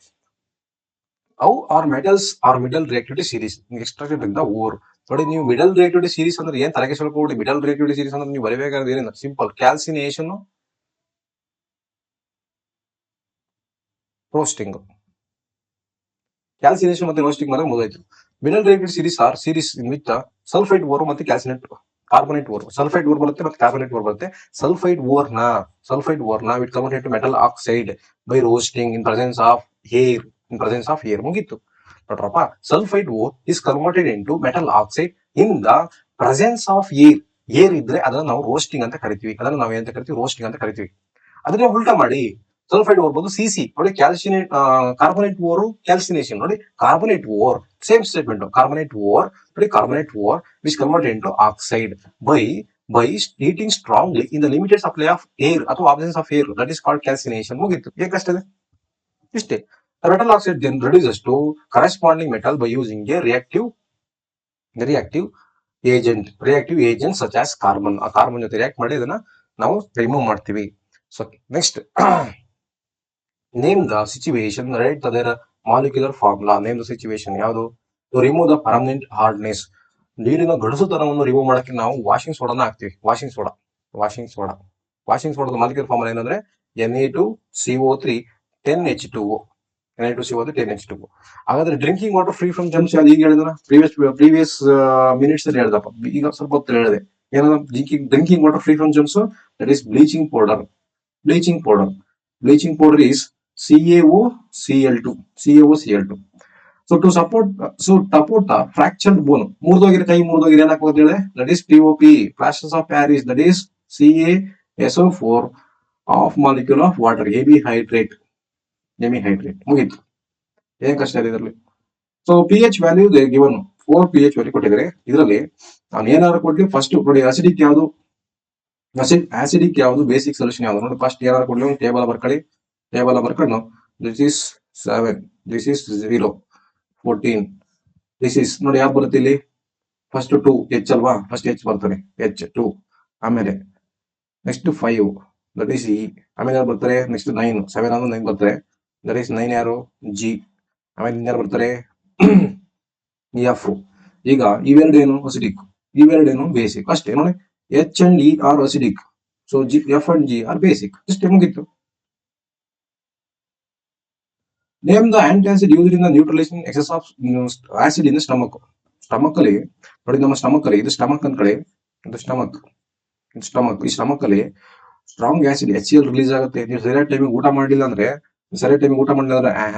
ಅವು are metals are middle reactivity series extracted in the ore. ನೋಡಿ, ನೀವು ಮಿಡಲ್ ರಿಯಾಕ್ಟಿವಿಟಿ ಸೀರೀಸ್ ಅಂದ್ರೆ ಏನ್ ತಲೆಗೆ ಹೇಳ್ಕೊಡಿ. ಮಿಡಲ್ ರಿಯಾಕ್ಟಿವಿಟಿ ಸೀರೀಸ್ ಅಂದ್ರೆ ನೀವು ಬರಬೇಕಾದ್ರೆ ಏನಿಲ್ಲ, ಸಿಂಪಲ್ ಕ್ಯಾಲ್ಸಿನೇಷನ್, ರೋಸ್ಟಿಂಗ್. ಕ್ಯಾಲ್ಸಿನೇಷನ್ ಮತ್ತೆ ರೋಸ್ಟಿಂಗ್ ಮಾಡಿದ್ರೆ ಮುಗಿದಾಯ್ತು. Middle reactivity series are series in which sulphide ore ಮತ್ತೆ ಕಾರ್ಬೊನೇಟ್ ಓರ್. ಸಲ್ಫೈಡ್ ಓರ್ ಬರುತ್ತೆ ಮತ್ತೆ ಕಾರ್ಬೊನೇಟ್ ಓರ್ ಬರುತ್ತೆ. ಸಲ್ಫೈಡ್ ಓರ್ ನ with convert to metal oxide by roasting in presence of air. ಮುಗೀತು ನೋಡ್ರಪ್ಪ. Sulphide ore is converted into metal oxide in the presence of air ಇದ್ರೆ ಅದನ್ನ ನಾವು roasting ಅಂತ ಕರಿತೀವಿ. ಅದನ್ನ ನಾವು ಏನಂತ ಕರಿತೀವಿ, ರೋಸ್ಟಿಂಗ್ ಅಂತ ಕರಿತೀವಿ. ಅದನ್ನ ಉಲ್ಟಾ ಮಾಡಿ ಸಲ್ಫೈಡ್ ಓರ್ ಬಂದು CC ನೋಡಿ, ಕ್ಯಾಲ್ಸಿನೇಟ್ ಕಾರ್ಬೊನೇಟ್ ಓರ್ ಕ್ಯಾಲ್ಸಿನೇಷನ್ ನೋಡಿ. Carbonate ore same statement, carbonate ore which converted into oxide by heating strongly in the limited supply of air ಅಥವಾ absence of air, that is called calcination. ಮುಗಿತು, ಏಕಷ್ಟಿದೆ ಇಷ್ಟೇ. Metal oxide then reduces to corresponding metal by using a reactive agent such as carbon. ಆ carbon ಜೊತೆ react ಮಾಡಿ ಅದನ್ನ ನಾವು remove ಮಾಡ್ತೀವಿ. So next, name the situation, write ಅದರ molecular formula. Name the situation ಯಾವುದು, to remove the permanent hardness. ನೀರಿನ ಗಡುಸುತನವನ್ನು ರಿಮೂವ್ ಮಾಡಕ್ಕೆ ನಾವು ವಾಷಿಂಗ್ ಸೋಡಾನ ಹಾಕ್ತಿವಿ. ವಾಷಿಂಗ್ ಸೋಡಾದ ಮಾಲಿಕ್ಯುಲರ್ ಫಾರ್ಮುಲಾ ಏನಂದ್ರೆ Na2CO3 10H2O. ಹಾಗಾದ್ರೆ drinking water free from germs ಯಾವ್ದು, ಈಗ ಹೇಳಿದ ಪ್ರೀವಿಯಸ್ ಮಿನಿಟ್ಸ್ ಅಲ್ಲಿ ಹೇಳ್ದಪ್ಪ, ಈಗ ಸ್ವಲ್ಪ ಹೊತ್ತು ಹೇಳಿದೆ. ಏನೋ drinking water free from germs, that is bleaching powder is CaOCl2. So to support the fractured bone, ಮುರಿದೋಗಿರೋ ಕೈ ಮುರಿದೋಗಿರೋ ಏನಾಗ್ಬೋದು ಹೇಳಿ, that is POP, plasters of Paris, that is CaSO4 of molecule of water, AB hydrate. ಮುಗೀತು, ಏನ್ ಕಷ್ಟ ಇದೆ ಇದರಲ್ಲಿ. So pH value given 4 pH value ಕೊಟ್ಟಿದ್ದಾರೆ. ಇದರಲ್ಲಿ ನಾನು ಏನಾದ್ರು ಕೊಡ್ಲಿ, ಫಸ್ಟ್ ನೋಡಿ ಅಸಿಡಿಕ್ ಯಾವುದು ಬೇಸಿಕ್ ಸೊಲ್ಯೂಷನ್ ಯಾವುದು ನೋಡಿ. ಫಸ್ಟ್ ಏನಾದ್ರು ಕೊಡ್ಲಿ, ಒಂದು ಟೇಬಲ್ ಬರ್ಕೊಂಡು this is 7, this is 0, 14, this is ನೋಡಿ ಯಾವ್ದು ಬರುತ್ತೆ ಇಲ್ಲಿ, ಫಸ್ಟ್ 2 H ಅಲ್ವಾ, ಫಸ್ಟ್ H ಬರ್ತದೆ, H2, ಆಮೇಲೆ ನೆಕ್ಸ್ಟ್ 5, ದಟ್ ಈಸ್ ಇ. ಆಮೇಲೆ ಯಾರು ಬರ್ತಾರೆ ನೆಕ್ಸ್ಟ್ 9, 7 ಅಂದ್ರೆ 9 ಬರ್ತಾರೆ, ದಟ್ ಈಸ್ 9 ಯಾರು ಜಿ. ಆಮೇಲೆ ಯಾರು ಬರ್ತಾರೆ ಎಫ್. ಈಗ ಇವೆರಡೇನು ಅಸಿಡಿಕ್, ಇವೆರಡೇನು ಬೇಸಿಕ್ ಅಷ್ಟೇ ನೋಡಿ. H and E are acidic, so G F and G are basic, ಅಷ್ಟೇ ಮುಗಿತು. Name the antacid used in the neutralisation excess of acid in stomach. Stomach ಅಲ್ಲಿ ನೋಡಿ, ನಮ್ಮ ಸ್ಟಮಕ್ ಅಲ್ಲಿ ಇದು ಸ್ಟಮಕ್ ಅಂದ್ ಕಡೆ, ಇದು ಸ್ಟಮಕ್, ಸ್ಟಮಕ್, ಈ ಸ್ಟಮಕ್ ಅಲ್ಲಿ ಸ್ಟ್ರಾಂಗ್ ಆಸಿಡ್ HCl ರಿಲೀಸ್ ಆಗುತ್ತೆ. ನೀವು ಸರಿಯಾದ ಟೈಮಿಗೆ ಊಟ ಮಾಡಲಿಲ್ಲ ಅಂದ್ರೆ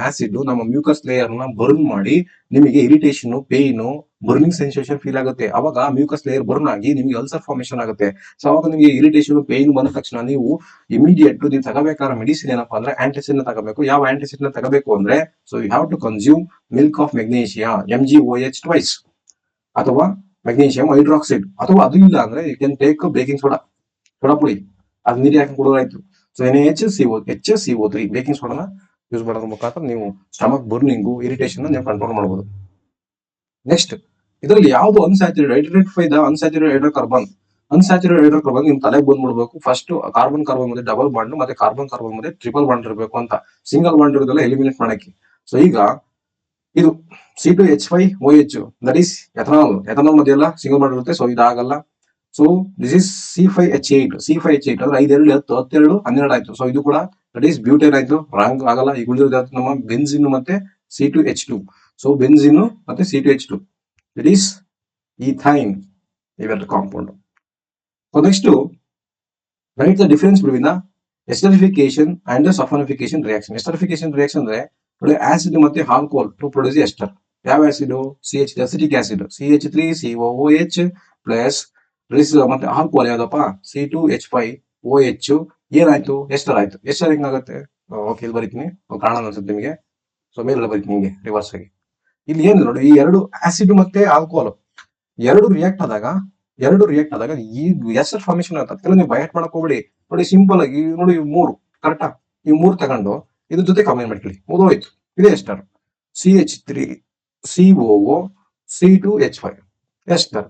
ಆಸಿಡ್ ನಮ್ಮ ಮ್ಯೂಕಸ್ ಲೇಯರ್ ನ ಬರ್ನ್ ಮಾಡಿ ನಿಮಗೆ irritation, pain, burning sensation feel ಆಗುತ್ತೆ. ಅವಾಗ ಮ್ಯೂಕಸ್ ಲೇಯರ್ ಬರ್ನ್ ಆಗಿ ನಿಮಗೆ ಅಲ್ಸರ್ ಫಾರ್ಮೇಶನ್ ಆಗುತ್ತೆ. ಸೊ ಅವಾಗ ನಿಮಗೆ ಇರಿಟೇಷನ್, ಪೇನ್ ಬಂದ ತಕ್ಷಣ ನೀವು ಇಮಿಡಿಯೇಟ್ ನೀವು ತಗೋಬೇಕಾದ ಮೆಡಿಸಿನ್ ಏನಪ್ಪಾ ಅಂದ್ರೆ ಆಂಟಾಸಿಡ್ ನ ತಗೋಬೇಕು. ಯಾವ ಆಂಟಾಸಿಡ್ ನ ತಗೋಬೇಕು ಅಂದ್ರೆ, so you have to consume milk of magnesia MgOH twice, ಅಥವಾ ಮೆಗ್ನೀಷಿಯಂ ಹೈಡ್ರಾಕ್ಸೈಡ್, ಅಥವಾ ಅದು ಇಲ್ಲ ಅಂದ್ರೆ you can take baking soda, soda ಪುಡಿ, ಅದು ನೀರು ಹಾಕಿ ಕುಡಿದ್ರಾಯ್ತು. ಸೊ HCO3 ಬೇಕಿಂಗ್ ಸೋಡಾನ ಯೂಸ್ ಮಾಡೋದ್ರ ಮುಖಾಂತರ ನೀವು ಸ್ಟಮಕ್ ಬರ್ನಿಂಗು, ಇರಿಟೇಷನ್ ನೀವು ಕಂಟ್ರೋಲ್ ಮಾಡಬಹುದು. ನೆಕ್ಸ್ಟ್, ಇದರಲ್ಲಿ ಯಾವ್ದು unsaturated, identify the unsaturated hydrocarbon. Unsaturated hydrocarbon ನಿಮ್ ತಲೆಗೆ ಬಂದ್ಬಿಡ್ಬೇಕು. ಫಸ್ಟ್ ಕಾರ್ಬನ್ ಮಧ್ಯೆ ಡಬಲ್ ಬಾಂಡ್, ಮತ್ತೆ ಕಾರ್ಬನ್ ಮಧ್ಯೆ ಟ್ರಿಪಲ್ ಬಾಂಡ್ ಇರಬೇಕು ಅಂತ. ಸಿಂಗಲ್ ಬಾಂಡ್ ಇರೋದೆಲ್ಲ ಎಲಿಮಿನೇಟ್ ಮಾಡಕ್ಕೆ. ಸೊ ಈಗ ಇದು C2H5OH, that is ethanol. Ethanol ಮಧ್ಯೆ ಎಲ್ಲ ಸಿಂಗಲ್ ಬಾಂಡ್ ಇರುತ್ತೆ, ಸೊ ಇದಾಗಲ್ಲ. ಸೊ ದಿಸ್ ಇಸ್ C5H8 ಅಂದ್ರೆ 5 2 10 12 12 ಆಯ್ತು. ಸೊ ಇದು ಕೂಡ ದಟ್ ಈಸ್ ಬ್ಯೂಟೇನ್ ಆಯ್ತು, ರಾಂಗ್ ಆಗಲ್ಲ. ಈಗ ಉಳಿದಿರೋದು ನಮ್ಮ ಬೆನ್ಸಿನ್ ಮತ್ತೆ C2H2. ಸೊ ಬೆನ್ಸಿನ್ ಮತ್ತೆ C2H2, ದಟ್ ಈಸ್ ಈಥೈನ್, ಇವೆರಡು compound. So next, write the difference between the esterification and saponification reaction. Esterification reaction ಅಂದ್ರೆ ಆಸಿಡ್ ಮತ್ತೆ ಆಲ್ಕೋಹಾಲ್ ಟು ಪ್ರೊಡ್ಯೂಸ್ ಎಸ್ಟರ್. ಯಾವ acid? CH acetic acid, CH3COOH plus ಮತ್ತೆ alcohol ಯಾವ್ದಪ್ಪ C2H5OH, ಏನಾಯ್ತು? Ester ಆಯ್ತು. Ester ಹೆಂಗಾಗುತ್ತೆ? Okay, ಇಲ್ಲಿ ಬರೀತೀನಿ, ಕಾರಣ ಅನ್ಸುತ್ತೆ ನಿಮಗೆ. ಸೊ ಮೇಲೆ ಬರೀತೀನಿ ನಿಮಗೆ ರಿವರ್ಸ್ ಆಗಿ. ಇಲ್ಲಿ ಏನು ನೋಡಿ, ಈ ಎರಡು ಆಸಿಡ್ ಮತ್ತೆ ಆಲ್ಕೋಹಾಲ್ ಎರಡು ರಿಯಾಕ್ಟ್ ಆದಾಗ ಈ ಎಸ್ಟರ್ ಫಾರ್ಮೇಶನ್ ಆಗುತ್ತೆ. ನೀವು ಬಯಟ್ ಮಾಡಕ್ ಹೋಗ್ಬೇಡಿ. ನೋಡಿ ಸಿಂಪಲ್ ಆಗಿ ನೋಡಿ, ಮೂರು ಕರೆಕ್ಟಾ? ಈ ಮೂರು ತಗೊಂಡು ಇದ್ರ ಜೊತೆ ಕಂಬೈನ್ ಮಾಡ್ಕೊಳ್ಳಿ, ಮುಗಿದೋಯ್ತು. ಇದೇ ester. CH3COO C2H5 ester.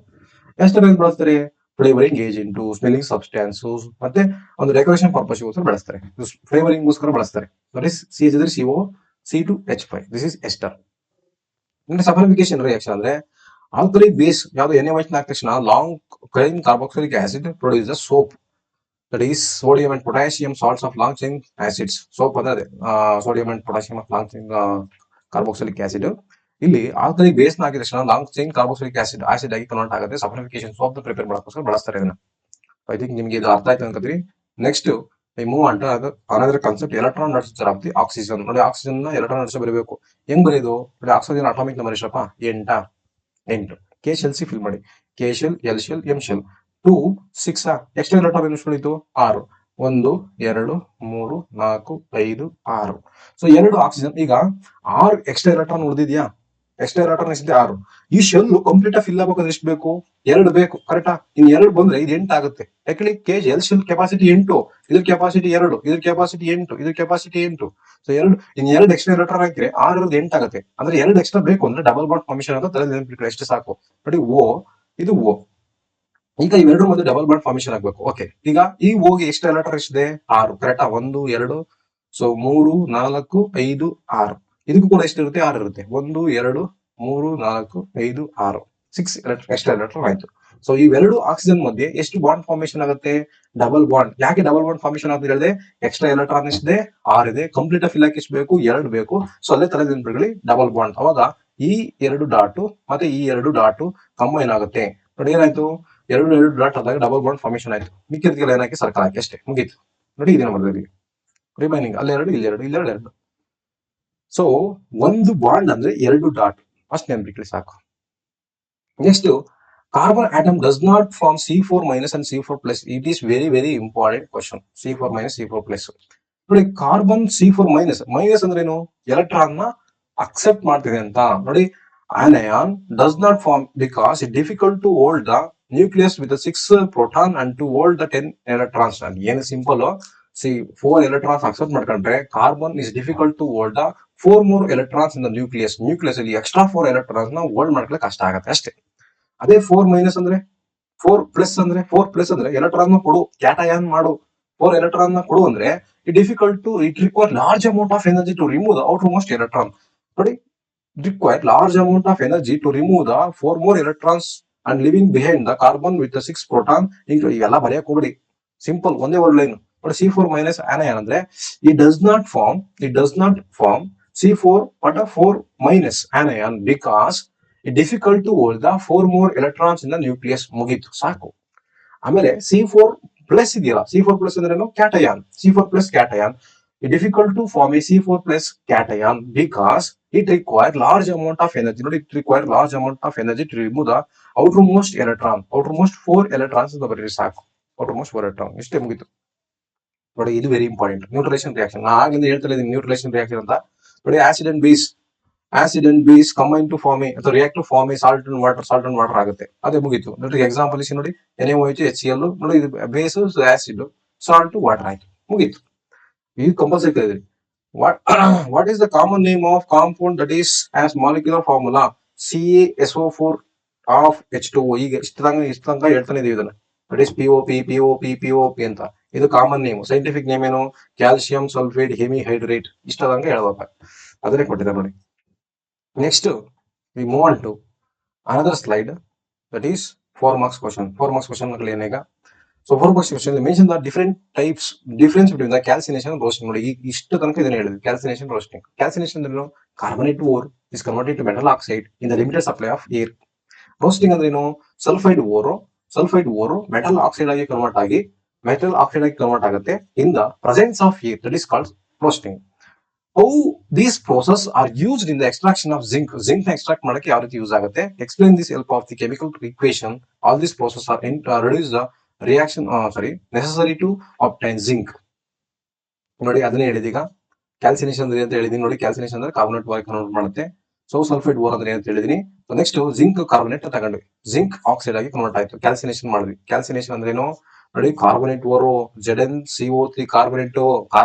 Ester ಏನ್ ಬಳಸ್ತಾರೆ? ಫ್ಲೇವರಿಂಗ್ ಏಜೆಂಟ್, ಸ್ಮೆಲ್ಲಿಂಗ್ ಸಬ್ಸ್ಟಾನ್ಸ್, ಮತ್ತೆ ಒಂದು ಡೆಕೋರೇಷನ್ ಪರ್ಪಸ್ಗೋಸ್ಕರ ಬಳಸ್ತಾರೆ, ಫ್ಲೇವರಿಂಗ್ ಗೋಸ್ಕರ ಬಳಸ್ತಾರೆ. CH3CO C2H5, this is ester. Saponification reaction ಅಂದ್ರೆ ಆಲ್ಕಲಿ ಬೇಸ್ ಯಾವ್ದು NaOH ಹಾಕಿದ ತಕ್ಷಣ long chain carboxylic acid produce soap, that is sodium and potassium salts of long chain acids. Soap ಅಂದ್ರೆ sodium and potassium of long chain carboxylic acid. ಇಲ್ಲಿ alkali base ನ ಹಾಕಿದ ತಕ್ಷಣ long chain carboxylic acid ಆಗಿ convert ಆಗುತ್ತೆ. Saponification soap prepare ಮಾಡೋಕ್ಕೋಸ್ಕರ ಬಳಸ್ತಾರೆ ಇದನ್ನ. ಐ ಥಿಂಕ್ ನಿಮ್ಗೆ ಇದು ಅರ್ಥ ಆಯ್ತು ಅನ್ಕೋತೀವಿ. Next move on to another concept, electron ನಡ್ಸರ್ ಆಫ್ ದಿ ಆಕ್ಸಿಜನ್. ನೋಡಿ, ಆಕ್ಸಿಜನ್ ನ ಎಲೆಕ್ಟ್ರಾನ್ ನಡ್ಸ ಬರಬೇಕು. ಹೆಂಗ್ ಬರೆಯೋದು? ನೋಡಿ, ಆಕ್ಸಿಜನ್ ಅಟಾಮಿಕ್ ನಂಬರ್ ಎಷ್ಟಪ್ಪ? 8. K ಶೆಲ್ ಸಿ ಫಿಲ್ ಮಾಡಿ, K shell, L shell, M shell. 2 6 extra electron ಎಷ್ಟು? 6. 1 2 3 4 5 6. So 2 oxygen. ಈಗ 6 ಎಕ್ಸ್ಟ್ರಾ ಎಲೆಕ್ಟ್ರಾನ್ ಉಳಿದಿದ್ಯಾ? ಎಕ್ಸ್ಟ್ರಾ ಎಲೆಕ್ಟ್ರಾನ್ ಎಷ್ಟಿದೆ? 6. ಈ ಶೆಲ್ ಕಂಪ್ಲೀಟ್ ಫಿಲ್ ಆಗಬೇಕಾದ್ರೆ ಎಷ್ಟು ಬೇಕು? 2 ಬೇಕು, ಕರೆಕ್ಟಾ? ಇನ್ 2 ಬಂದ್ರೆ ಇದು 8 ಆಗುತ್ತೆ. ಯಾಕಂದ್ರೆ L ಶೆಲ್ ಕೆಪಾಸಿಟಿ 8, ಇದ್ರ ಕೆಪಾಸಿಟಿ 2, ಇದ್ರ ಕೆಪಾಸಿಟಿ 8, ಇದ್ರ ಕೆಪಾಸಿಟಿ 8. ಸೊ 2 ಎಕ್ಸ್ಟ್ರಾ ಎಲೆಕ್ಟ್ರಾನ್ ಹಾಕಿದ್ರೆ 6 8 ಆಗುತ್ತೆ. ಅಂದ್ರೆ 2 ಎಕ್ಸ್ಟ್ರಾ ಬೇಕು ಅಂದ್ರೆ ಡಬಲ್ ಬಾಂಡ್ ಫಾರ್ಮೇಶನ್ ಅಂತ ತಲೆ ನೆನಪಿಟ್ಕೊಳ್ಳಿ, ಎಷ್ಟು ಸಾಕು. ನೋಡಿ, ಇದು O. ಈಗ ಇವೆರಡರ ಮಧ್ಯೆ ಡಬಲ್ ಬಾಂಡ್ ಫಾರ್ಮೇಶನ್ ಆಗ್ಬೇಕು. ಓಕೆ, ಈಗ ಈ ಓಗೆ ಎಷ್ಟು ಎಲೆಕ್ಟ್ರಾನ್ ಎಷ್ಟಿದೆ? 6, ಕರೆಕ್ಟಾ? 1 2, ಸೊ 3 4 5 6. ಇದಕ್ಕೂ ಕೂಡ ಎಷ್ಟಿರುತ್ತೆ? 6 ಇರುತ್ತೆ. 1 2 3 4 5 6, 6 ಎಕ್ಸ್ಟ್ರಾ ಎಲೆಕ್ಟ್ರಾನ್ ಆಯ್ತು. ಸೊ ಇವೆರಡು ಆಕ್ಸಿಜನ್ ಮಧ್ಯೆ ಎಷ್ಟು ಬಾಂಡ್ ಫಾರ್ಮೇಶನ್ ಆಗುತ್ತೆ? Double bond. ಯಾಕೆ ಡಬಲ್ ಬಾಂಡ್ ಫಾರ್ಮೇಶನ್ ಅಂತ ಹೇಳಿದ್ರೆ, ಎಕ್ಸ್ಟ್ರಾ ಎಲೆಕ್ಟ್ರಾನ್ ಎಷ್ಟಿದೆ? 6 ಇದೆ. ಕಂಪ್ಲೀಟ್ ಫಿಲ್ ಆಗಿ ಎಷ್ಟು ಬೇಕು? 2 ಬೇಕು. ಸೊ ಅಲ್ಲೇ ತಲೆ ನೆನಪಿಟ್ಕೊಳ್ಳಿ, ಡಬಲ್ ಬಾಂಡ್. ಅವಾಗ ಈ 2 ಡಾಟು ಮತ್ತೆ ಈ 2 ಡಾಟು ಕಂಬೈನ್ ಆಗುತ್ತೆ. ನೋಡಿ, ಏನಾಯ್ತು? 2 ಡಾಟ್ ಆದಾಗ ಡಬಲ್ ಬಾಂಡ್ ಫಾರ್ಮೇಶನ್ ಆಯ್ತು. ಮಿಕ್ಕಿದಕ್ಕೆಲ್ಲ ಏನಾಕಿ ಸರ್ಕಲ್ ಹಾಕಿ ಅಷ್ಟೇ, ಮುಗೀತು. ನೋಡಿ, ಇದೇನು ಮಾಡಿದ್ವಿ? ರಿಮೈನಿಂಗ್ ಅಲ್ಲಿ 2, ಇಲ್ಲಿ 2, ಇಲ್ಲಿ 2. ಸೊ ಒಂದು ಬಾಂಡ್ ಅಂದ್ರೆ 2 ಡಾಟ್, ಅಷ್ಟು ನೆನಪಿಟ್ಕೊಳ್ಳಿ ಸಾಕು. Next, carbon atom does not form C4 minus and C4 plus. It is very very important question. C4 minus C4 plus. ನೋಡಿ, ಕಾರ್ಬನ್ C4 ಮೈನಸ್ ಅಂದ್ರೆ ಏನು? ಎಲೆಕ್ಟ್ರಾನ್ ನ ಅಕ್ಸೆಪ್ಟ್ ಮಾಡ್ತಿದೆ ಅಂತ. ನೋಡಿ, anion does not form because it difficult to hold the nucleus with the 6 proton and to hold the 10 electrons. ಏನು simple, 4 electrons accept ಮಾಡ್ಕೊಂಡ್ರೆ carbon is difficult to hold the 4 more electrons in the nucleus. ಅಲ್ಲಿ extra 4 electrons ನ hold ಮಾಡ್ಕೊಳ್ಳೋಕೆ ಕಷ್ಟ ಆಗುತ್ತೆ ಅಷ್ಟೇ. ಅದೇ 4 minus ಅಂದ್ರೆ 4 ಪ್ಲಸ್ ಅಂದ್ರೆ ಎಲೆಕ್ಟ್ರಾನ್ ಕೊಡು, ಕ್ಯಾಟಯಾನ್ ಮಾಡು. 4 ಎಲೆಕ್ಟ್ರಾನ್ ನ ಕೊಡು ಅಂದ್ರೆ it require large amount of energy to remove the outermost electron. ನೋಡಿ, require large amount of energy to remove the 4 more electrons and leaving behind the carbon with the 6 proton. ಇವೆಲ್ಲ ಬರೆಯಕ್ ಹೋಗ್ಬಿಡಿ, simple ಒಂದೇ word line. But C4 minus anion ಅಂದ್ರೆ it does not form C4 but a 4 minus anion because it difficult to hold the 4 more electrons in the nucleus. ಮುಗೀತು, ಸಾಕು. ಆಮೇಲೆ C4 plus ಇದೆಯಲ್ಲ, C4 plus ಅಂದ್ರೇನು? Cation. C4 plus cation. It difficult to form a C4 plus cation because it requires large amount of energy. It requires large amount of energy to remove the outermost electron. Outermost 4 electrons ಅಂತ ಬರೀರಿ ಸಾಕು. outermost 4 electron ಇಷ್ಟೇ ಮುಗಿತು. ನೋಡಿ, ಇದು very important. Neutralisation reaction ನಾ ಆಗಿಂದ ಹೇಳ್ತಾ ಇದ್ದೀನಿ, ನ್ಯೂಟ್ರಲೈಸೇಷನ್ ರಿಯಾಕ್ಷನ್ ಅಂತ. ನೋಡಿ, acid and base combine to form a ಅಥವಾ react to form a salt and water ಆಗುತ್ತೆ. ಅದೇ ಮುಗಿತು. ನೋಡಿ, ಎಕ್ಸಾಂಪಲ್ ಇಸಿ ನೋಡಿ, NaOH HCl. ನೋಡಿ, ಇದು ಬೇಸ್ ಆಸಿಡ್, ಸಾಲ್ಟ್, ವಾಟರ್ ಆಯ್ತು, ಮುಗೀತು. ಇದು ಕಂಪಲ್ಸರಿ ಕೇಳಿದ್ರಿ. What is the common name of compound that is as molecular formula CaSO4 of H2O. ಈಗ ಇಷ್ಟ ತನಕ ಹೇಳ್ತಾನೆ ಇದೀವಿ ಇದನ್ನ. ದಟ್ ಈಸ್ POP ಅಂತ. ಇದು ಕಾಮನ್ ನೇಮ್. ಸೈಂಟಿಫಿಕ್ ನೇಮ್ ಏನು? Calcium sulphate hemihydrate. ಇಷ್ಟ ತನಕ ಹೇಳ್ಬೇಕ, ಅದನ್ನೇ ಕೊಟ್ಟಿದ್ದಾರೆ ನೋಡಿ. Next we move on to another slide, that is 4 marks question. 4 marks question ಏನೀಗ. So 4 marks question mention the difference between the calcination and roasting. ನೋಡಿ, ಇಷ್ಟು ತನಕ ಇದನ್ನ ಹೇಳಿದ್ವಿ, ಕ್ಯಾಲ್ಸಿನೇಷನ್, ರೋಸ್ಟಿಂಗ್. ಕ್ಯಾಲ್ಸಿನೇಷನ್ ಅಂದ್ರೆ carbonate ore is converted to metal oxide in the limited supply of air. Roasting ಅಂದ್ರೆ ಏನು? Sulphide ore metal oxide ಆಗಿ convert ಆಗುತ್ತೆ in the presence of air, that is called roasting. How these process are used in the extraction of zinc ನ extract ಮಾಡಕ್ಕೆ ಯಾವ ರೀತಿ use ಆಗುತ್ತೆ? Explain this help of the chemical equation. All this process are reduce the reaction necessary to obtain zinc. ನೋಡಿ, ಅದನ್ನೇ ಹೇಳಿದೀಗ. Calcination ಅಂದ್ರೆ ಅಂತ ಹೇಳಿದೀನಿ. ನೋಡಿ, ಕ್ಯಾಲ್ಸಿನೇಷನ್ ಅಂದ್ರೆ ಕಾರ್ಬನೇಟ್ ಆಗಿ ಕನ್ವರ್ಟ್ ಮಾಡುತ್ತೆ. ಸೊ ಸಲ್ಫೇಟ್ ಓರ್ ಅಂದ್ರೆ ಅಂತ ಹೇಳಿದೀನಿ. ನೆಕ್ಸ್ಟ್ ಜಿಂಕ್ ಕಾರ್ಬನೇಟ್ ತಗೊಂಡ್ವಿ, ಜಿಂಕ್ ಆಕ್ಸೈಡ್ ಆಗಿ ಕನ್ವರ್ಟ್ ಆಯ್ತು, ಕ್ಯಾಲ್ಸಿನೇಷನ್ ಮಾಡಿದ್ವಿ. ಕ್ಯಾಲ್ಸಿನೇಷನ್ ಅಂದ್ರೆ ಏನು? ನೋಡಿ, ಕಾರ್ಬನೇಟ್ ಓರು ZnCO3 ಕಾರ್ಬನೇಟ್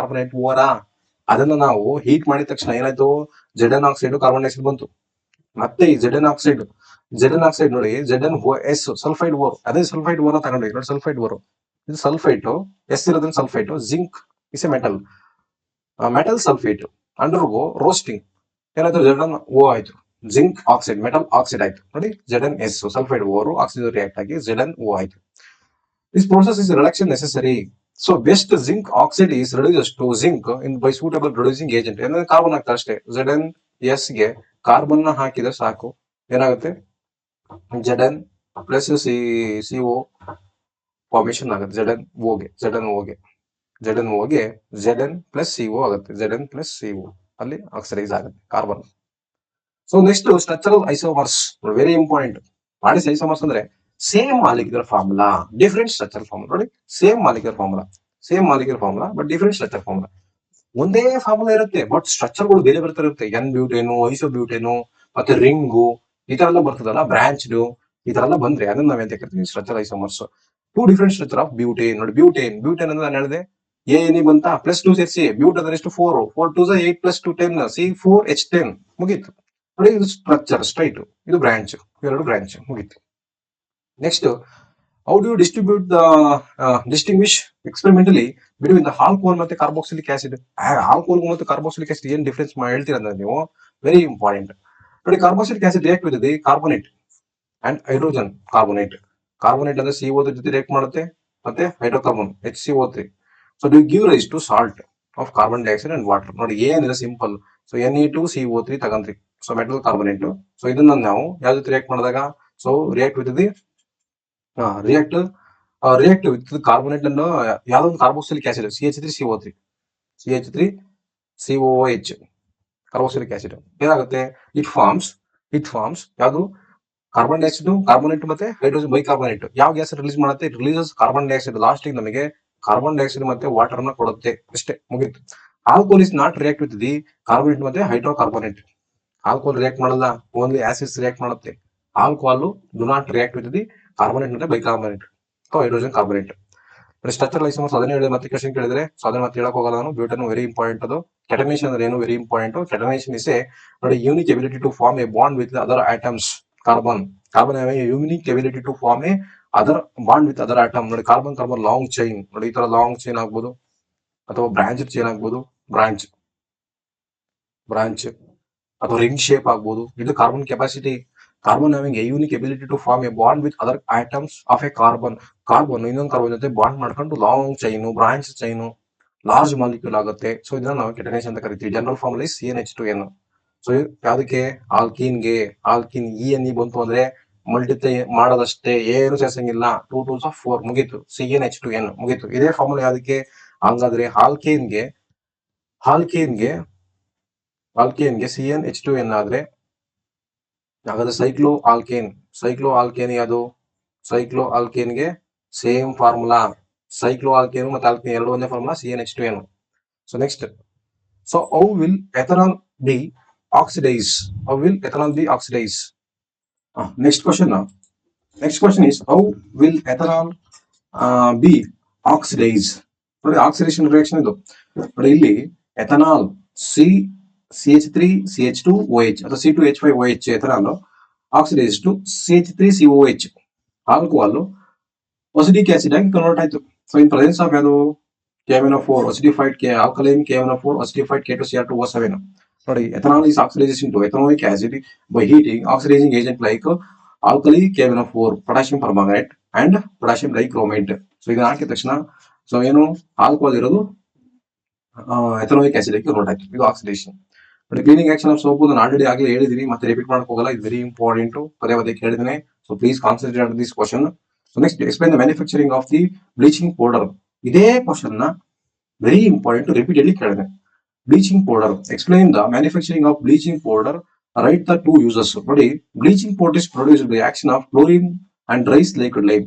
ಓರ, ಅದನ್ನ ನಾವು ಹೀಟ್ ಮಾಡಿದ ತಕ್ಷಣ ಏನಾಯ್ತು? Zn ಆಕ್ಸೈಡ್, ಕಾರ್ಬನ್ ಡೈಆಕ್ಸೈಡ್ ಬಂತು. ಮತ್ತೆ ಈ Zn ಆಕ್ಸೈಡ್ ನೋಡಿ, ZnOS ಸಲ್ಫೈಡ್ ಓರ್, ಅದೇ ಸಲ್ಫೈಡ್ ಓರ್ ತಗೊಂಡ್ವಿ. ನೋಡಿ, ಸಲ್ಫೈಡ್ ಓರ್, ಇದು ಸಲ್ಫೈಟ್, ಎಸ್ ಇರೋದ್ರಿಂದ sulphite. Zinc is a metal sulphate. Undergo roasting, ಏನಾಯ್ತು? ZnO ಆಯ್ತು, ಜಿಂಕ್ ಆಕ್ಸೈಡ್, ಮೆಟಲ್ ಆಕ್ಸೈಡ್ ಆಯ್ತು. ನೋಡಿ, ZnS sulphide ore oxygen react ಆಗಿ ZnO ಆಯ್ತು. This process is reduction necessary. So best zinc oxide is reduce to zinc in by suitable reducing agent. ಏನಂದ್ರೆ carbon ಹಾಕ್ತಾರೆ ಅಷ್ಟೇ. ZnS ಗೆ carbon ನ ಹಾಕಿದ್ರೆ ಸಾಕು, ಏನಾಗುತ್ತೆ? Zn ಪ್ಲಸ್ CO ಫಾರ್ಮೇಶನ್ ಆಗುತ್ತೆ. ZnO ಗೆ Zn ಪ್ಲಸ್ CO ಆಗುತ್ತೆ. Zn ಪ್ಲಸ್ CO ಅಲ್ಲಿ ಆಕ್ಸಿಡೈಸ್ ಆಗುತ್ತೆ carbon. So next structural isomers, very important. ಮಾಡಿ ಐಸೋಮರ್ಸ್ ಅಂದ್ರೆ same molecular formula, different structure formula. ನೋಡಿ, same molecular formula but different structure formula. ಒಂದೇ formula ಇರುತ್ತೆ, ಬಟ್ ಸ್ಟ್ರಕ್ಚರ್ಗಳು ಬೇರೆ ಇರುತ್ತೆ. N ಬ್ಯೂಟೇನು, ಐಸೋಬ್ಯೂಟೇನು, ಮತ್ತೆ ರಿಂಗು, ಈ ತರ ಎಲ್ಲ ಬರ್ತದಲ್ಲ, ಬ್ರಾಂಚ್ಡ್, ಈ ತರ ಎಲ್ಲ ಬಂದ್ರೆ ಅದನ್ನ ನಾವೇಂತ ಕರಿತೀವಿ? Structure isomers. 2 different structure of butane. ನೋಡಿ, ಬ್ಯೂಟೇನ್ ಅಂದ್ರೆ ನಾನು ಹೇಳಿದೆ ANE ಬಂತ, ಪ್ಲಸ್ 2 ಸೇರಿಸಿ ಬ್ಯೂಟ್ ಅಂದ್ರೆ ಎಷ್ಟು? 4 2 8 ಪ್ಲಸ್ 2 10 C4H10 ಮುಗೀತು. ನೋಡಿ, ಇದು ಸ್ಟ್ರಕ್ಚರ್ ಸ್ಟ್ರೈಟ್, ಇದು ಬ್ರಾಂಚ್, ಎರಡು ಬ್ರಾಂಚ್, ಮುಗೀತು. Next, how do distinguish experimentally between the alcohol ಮತ್ತೆ ಕಾರ್ಬಾಕ್ಸಿಲಿಕ್ ಆಸಿಡ್? ಆಲ್ಕೋಹಾಲ್ ಮತ್ತು ಕಾರ್ಬಾಕ್ಸಿಲಿಕ್ ಆಸಿಡ್ ಏನ್ ಡಿಫರೆನ್ಸ್ ಹೇಳ್ತೀರಾ ಅಂದ್ರೆ ನೀವು, ವೆರಿ ಇಂಪಾರ್ಟೆಂಟ್. ನೋಡಿ, carboxylic acid react with the carbonate and hydrogen carbonate. Carbonate ಅಂದ್ರೆ CO3 ಜೊತೆ ರಿಯಾಕ್ಟ್ ಮಾಡುತ್ತೆ, ಮತ್ತೆ hydrocarbon HCO3. So do give rise to salt of carbon dioxide and water. ನೋಡಿ, ಏನಿದೆ ಸಿಂಪಲ್. ಸೊ Ne2CO3 ತಗಂತ್ರಿ, ಸೊ ಮೆಟಲ್ ಕಾರ್ಬೋನೇಟ್. ಸೊ ಇದನ್ನ ನಾವು ಯಾವ ಜೊತೆ ರಿಯಾಕ್ಟ್ ಮಾಡಿದಾಗ, ಸೊ ರಿಯಾಕ್ಟ್ ವಿತ್ ಕಾರ್ಬೋನೇಟ್ ಅನ್ನು ಯಾವ್ದೋ ಒಂದು carboxylic acid CH3COOH carboxylic acid ಏನಾಗುತ್ತೆ? ಇಟ್ ಫಾರ್ಮ್ಸ್ ಯಾವುದು? ಕಾರ್ಬನ್ ಡೈಆಕ್ಸೈಡ್, ಕಾರ್ಬೋನೇಟ್ ಮತ್ತೆ ಹೈಡ್ರೋಜನ್ ಬೈಕಾರ್ಬೋನೇಟ್. ಯಾವ ಗ್ಯಾಸ್ ರಿಲೀಸ್ ಮಾಡುತ್ತೆ? It releases carbon dioxide. Last ನಮಗೆ ಕಾರ್ಬನ್ ಡೈಆಕ್ಸೈಡ್ ಮತ್ತೆ ವಾಟರ್ ಅನ್ನ ಕೊಡುತ್ತೆ, ಅಷ್ಟೇ, ಮುಗಿತು. Alcohol is not react with the carbonate ಮತ್ತೆ ಹೈಡ್ರೋಕಾರ್ಬೋನೇಟ್. ಆಲ್ಕೋಹಾಲ್ ರಿಯಾಕ್ಟ್ ಮಾಡಲ್ಲ, ಓನ್ಲಿ ಆಸಿಡ್ಸ್ ರಿಯಾಕ್ಟ್ ಮಾಡುತ್ತೆ. Alcohol do not react with the carbonate ಮತ್ತೆ ಬೈಕಾರ್ಬೋನೇಟ್ ಅಥವಾ ಹೈಡ್ರೋಜನ್ ಕಾರ್ಬೋನೇಟ್. ಸ್ಟ್ರಕ್ಚರ್ ಐಸೋಮರ್ಸ್ ಅದನ್ನೇ ಹೇಳಿದ್ರೆ, ಮತ್ತೆ ಕ್ವಶನ್ ಕೇಳಿದ್ರೆ ಸೊ ಅದನ್ನ ಮತ್ತೆ ಹೇಳಕ್ ಹೋಗಲ್ಲ ನಾನು. Butane very important. ಅದು ಕೆಟನೇಷನ್ ಅಂದ್ರೆ ಏನು? Very important. Catenation is a unique ability to form a bond with other atoms. Carbon have a unique ability to form a other bond with other atom ನೋಡಿ, carbon carbon long chain ನೋಡಿ, ಈ ತರ long chain ಆಗ್ಬೋದು ಅಥವಾ branch chain ಆಗ್ಬೋದು, branch ಅಥವಾ ring shape ಆಗ್ಬೋದು. ಇದು carbon capacity. Carbon having a unique ability to form a bond with other atoms of A carbon ಇನ್ನೊಂದು ಕಾರ್ಬನ್ ಜೊತೆ ಬಾಂಡ್ ಮಾಡ್ಕೊಂಡು long chain, branch chain, large molecule ಆಗುತ್ತೆ. ಸೊ ಇದನ್ನ ನಾವು ಕೆಟನೇಷನ್ ಅಂತ ಕರಿತೀವಿ. ಜನರಲ್ ಫಾರ್ಮ್ ಅಲ್ಲಿ CnH2n. ಸೊ ಯಾವ್ದಕ್ಕೆ? ಆಲ್ಕೀನ್ಗೆ. ಆಲ್ಕೀನ್ ENE ಬಂತು ಅಂದ್ರೆ ಮಲ್ಟಿಪ್ಲೈ ಮಾಡೋದಷ್ಟೇ, ಏನು ಸೇರ್ಸಂಗಿಲ್ಲ. 2 2s of 4 ಮುಗೀತು, CnH2n ಮುಗೀತು. ಇದೇ ಫಾರ್ಮುಲಾ ಯಾವ್ದಕ್ಕೆ? ಹಂಗಾದ್ರೆ ಆಲ್ಕೇನ್ಗೆ CnH2n ಆದ್ರೆ ಹಾಗಾದ್ರೆ ಸೈಕ್ಲೋ ಆಲ್ಕೇನ್ ಯಾವುದು? ಸೈಕ್ಲೋ ಆಲ್ಕೇನ್ಗೆ ಸೇಮ್ ಫಾರ್ಮುಲಾ. ಸೈಕ್ಲೋ ಆಲ್ಕೇನ್ ಮತ್ತೆ ಆಲ್ಕೇನ್ ಎರಡು ಒಂದೇ formula, CnH2n. So next, so how will ethanol be oxidise? Next question is how will ethanol be oxidized? ನೋಡಿ, ಆಕ್ಸಿಡೇಷನ್ ರಿಯಾಕ್ಷನ್ ಇದು. ನೋಡಿ ಇಲ್ಲಿ ಎಥನಾಲ್ CH3CH2OH ಅಥವಾ C2H5OH ethanol oxidise to CH3COH alcohol acetic acid ಆಗಿ convert ಆಯ್ತು. So in presence of ಯಾವುದು? KMnO4 acidified alkaline KMnO4 acidified K2Cr2O7. ನೋಡಿ, ethanol is oxidized into ethanoic acid by heating oxidizing agent like alkali KMnO4, potassium permanganate and potassium dichromate. So ಇದನ್ನ ಹಾಕಿದ ತಕ್ಷಣ so ಏನು alcohol ಇರೋದು ಎಥನೋಯಿಕ್ acid ಆಗಿ convert ಆಯ್ತು. ಇದು ಆಕ್ಸಿಡೇಷನ್. ನೋಡಿ, ಕ್ಲೀನಿಂಗ್ ಆಕ್ಷನ್ ಆಫ್ ಸೋಪ್ ನಾನು ಆಲ್ರೆಡಿ ಆಗಲೇ ಹೇಳಿದೀನಿ, ಮತ್ತೆ ರಿಪೀಟ್ ಮಾಡಕ್ ಹೋಗಲ್ಲ. ಇದು ವೆರಿ ಇಂಪಾರ್ಟೆಂಟ್, ಪದೇ ಪದೇ ಕೇಳಿದ್ದೇನೆ. So please concentrate on this question. So next, explain the manufacturing of the bleaching powder. ಇದೇ ಕ್ವಶನ್ ನ ವೆರಿ ಇಂಪಾರ್ಟೆಂಟ್, ರಿಪೀಟೆಡ್ಲಿ ಕೇಳಿದೆ. Bleaching powder, explain the manufacturing of bleaching powder, write the 2 uses. ನೋಡಿ, bleaching powder is produced by action of chlorine and dries liquid lime.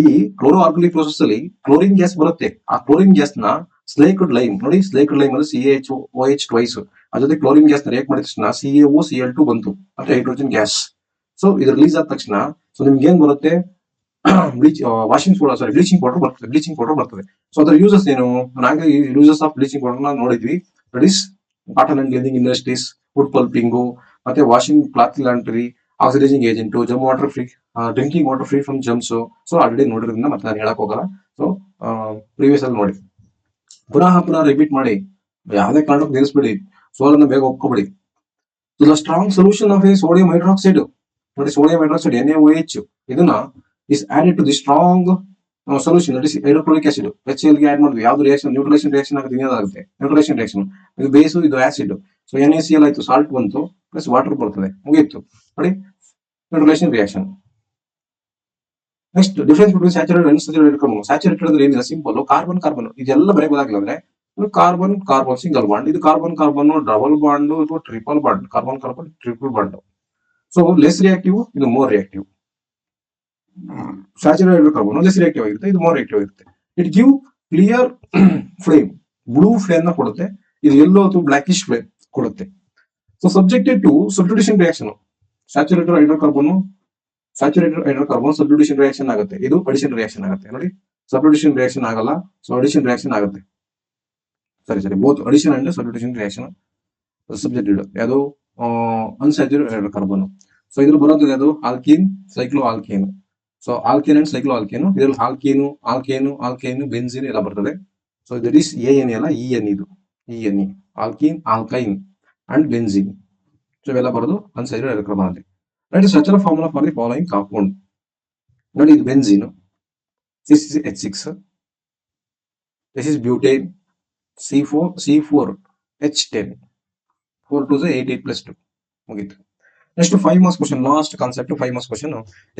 ಈ chloro alkali process ಅಲ್ಲಿ chlorine gas ಬರುತ್ತೆ. ಆ chlorine gas ನ slaked lime, ನೋಡಿ slaked lime ಅಲ್ಲಿ CaOH twice, ಅದ್ರ ಜೊತೆ ಕ್ಲೋರಿನ್ ಗ್ಯಾಸ್ ನ ರಿಯಾಕ್ಟ್ ಮಾಡಿದ ತಕ್ಷಣ CaOCl2 ಬಂತು, ಮತ್ತೆ ಹೈಡ್ರೋಜನ್ ಗ್ಯಾಸ್. ಸೊ ಇದು ರಿಲೀಸ್ ಆದ ತಕ್ಷಣ ಸೊ ನಿಮ್ಗೆ ಏನ್ ಬರುತ್ತೆ? ಬ್ಲೀಚಿಂಗ್ ಪೌಡರ್ ಬರ್ತದೆ. ಸೊ ಅದರ ಯೂಸಸ್ ಏನು? ನಾವೇ ಯೂಸಸ್ ಆಫ್ ಬ್ಲೀಚಿಂಗ್ ಪೌಡರ್ ನೋಡಿದ್ವಿ. That is cotton and cleaning industries, wood pulping, ಮತ್ತೆ washing cloth laundry, oxidising agent, germ water free, drinking water free from germs. So already ನೋಡಿರೋದ್ರಿಂದ ಮತ್ತೆ ನಾನು ಹೇಳಕ್ ಹೋಗಲ್ಲ. ಸೊ ಪ್ರೀವಿಯಸ್ ಅಲ್ಲಿ ನೋಡಿ, ಪುನಃ ರಿಪೀಟ್ ಮಾಡಿ, ಯಾವುದೇ ಕಾರಣಕ್ಕೂ ನಿಲ್ಲಿಸ್ಬಿಡಿ, ಸೋಲನ್ನು ಬೇಗ ಒಪ್ಕೊಬಿಡಿ. So the strong solution of a sodium hydroxide, ನೋಡಿ ಸೋಡಿಯಂ ಹೈಡ್ರಾಕ್ಸೈಡ್ NaOH, ಇದನ್ನ is added to the strong solution, that is hydrochloric acid. HCl ಗೆ ಆಡ್ ಮಾಡಿದ್ವಿ. ಯಾವ್ದು ರಿಯಾಕ್ಷನ್? ನ್ಯೂಟ್ರಲೈಸೇಷನ್ ರಿಯಾಕ್ಷನ್ ಆಗುತ್ತೆ, ಏನಾಗುತ್ತೆ? Neutralisation reaction. ಇದು ಬೇಸು, ಇದು ಆಸಿಡ್. ಸೊ NaCl ಆಯ್ತು, ಸಾಲ್ಟ್ ಬಂತು, ಪ್ಲಸ್ ವಾಟರ್ ಬರ್ತದೆ, ಮುಗಿಯಿತು. ನೋಡಿ, neutralisation reaction. Next, difference between saturated and unsaturated hydrocarbon. Saturated ಅಂದ್ರೆ ಏನಿಲ್ಲ, ಸಿಂಪಲ್ ಕಾರ್ಬನ್ ಇದೆಲ್ಲ ಬರೀ ಗೊತ್ತಾಗಿಲ್ಲ ಅಂದ್ರೆ ಕಾರ್ಬನ್ ಸಿಂಗಲ್ ಬಾಂಡ್, ಇದು ಕಾರ್ಬನ್ ಡಬಲ್ ಬಾಂಡ್ ಅಥವಾ triple bond, carbon triple bond. So less reactive, ಇದು more reactive. Saturated hydrocarbon less reactive ಆಗಿರುತ್ತೆ, ಇದು ಮೋರ್ ರಿಯಾಕ್ಟಿವ್ ಆಗಿರುತ್ತೆ. It give clear flame, blue flame ನ ಕೊಡುತ್ತೆ. ಇದು ಯೆಲ್ಲೋ ಅಥವಾ ಬ್ಲಾಕಿಶ್ ಫ್ಲೇಮ್ ಕೊಡುತ್ತೆ. So subjected to substitution reaction. Saturated hydrocarbon substitution reaction ಆಗುತ್ತೆ, ಇದು ಅಡಿಷನ್ ರಿಯಾಕ್ಷನ್ ಆಗುತ್ತೆ. ನೋಡಿ, ಸಬ್ಸ್ಟಿಟ್ಯೂಷನ್ ರಿಯಾಕ್ಷನ್ ಆಗಲ್ಲ, ಸೊ ಅಡಿಷನ್ ರಿಯಾಕ್ಷನ್ ಆಗುತ್ತೆ. ಸರಿ, both addition and substitution reaction subjected. ಯಾವುದು? Unsaturated hydrocarbon. ಸೊ ಇದ್ರಲ್ಲಿ ಬರೋದು ಯಾವುದು? Alkene, cycloalkane. So alkane and cycloalkane, ಇದರಲ್ಲಿ ಆಲ್ಕೇನು ಬೆನ್ಸಿನ್ ಎಲ್ಲ ಬರ್ತದೆ. ಸೊ ದಟ್ ಈಸ್ AN ಅಲ್ಲ, EN. ಇದು ENE, alkene, alkyne and benzene. So ಇವೆಲ್ಲ ಬರೋದು ಅನ್ಸ್ಯಾಚುರೇಟೆಡ್ ಹೈಡ್ರೋಕಾರ್ಬನ್ ಅಲ್ಲಿ. Right structural formula for the following compound. ನೋಡಿ, ಇದು benzene, this is H6, this is butane, C4H10, 4 2 8 8 + 2 ಮುಗೀತು. Next, 5 marks question, last concept, 5 marks question.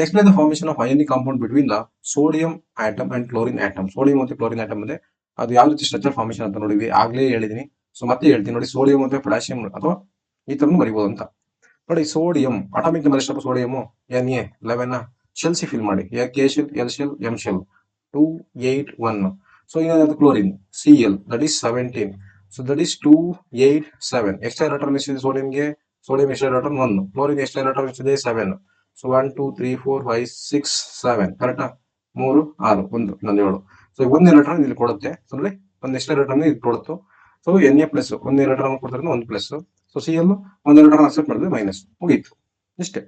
Explain the formation of ionic compound between the sodium atom and chlorine atom. Sodium ಮತ್ತು chlorine atom ಇದೆ, ಅದು ಯಾವ ರೀತಿ structure formation ಅಂತ ನೋಡಿದ್ವಿ, ಆಗ್ಲೇ ಹೇಳಿದೀನಿ. ಸೊ ಮತ್ತೆ ಹೇಳ್ತೀನಿ ನೋಡಿ, ಸೋಡಿಯಂ ಮತ್ತು ಪೊಟ್ಯಾಸಿಯಂ ಅಥವಾ ಈ ತರ ಬರಿಬಹುದು ಅಂತ. ನೋಡಿ, ಸೋಡಿಯಂ ಅಟಾಮಿಕ್ ನಂಬರ್ ಎಷ್ಟು? ಸೋಡಿಯಂ Na11, ಶೆಲ್ಸ್ ಫಿಲ್ ಮಾಡಿ, K shell, L shell, M shell, 2 8 1. So ಏನಾದ್ರು chlorine Cl, that is 17. So that is 2 8 7. Extra electron ಇದೆ ಸೋಡಿಯಂಗೆ, sodium extra electron 1, chlorine extra electron ಇದೆ 7. ಸೊ 1 2 3 4 5 6 7, ಕರೆಕ್ಟಾ? 3 6 1 7. ಸೊ ಒಂದು electron ಇಲ್ಲಿ ಕೊಡುತ್ತೆ, ಅಂದ್ರೆ ಒಂದು ಎಕ್ಸ್ಟ್ರಾ ಎಲೆಕ್ಟ್ರಾನ್ ಇದು ಕೊಡುತ್ತೆ. ಸೊ Na ಪ್ಲಸ್ ಒಂದು ಎಲೆಕ್ಟ್ರಾನ್ ಕೊಡ್ತಾರೆ, 1 ಪ್ಲಸ್. ಸೊ Cl ಒಂದು ಎಲೆಕ್ಟ್ರಾನ್ ಅಕ್ಸೆಪ್ಟ್ ಮಾಡಿದ್ರೆ ಮೈನಸ್, ಮುಗೀತು, ಇಷ್ಟೇ.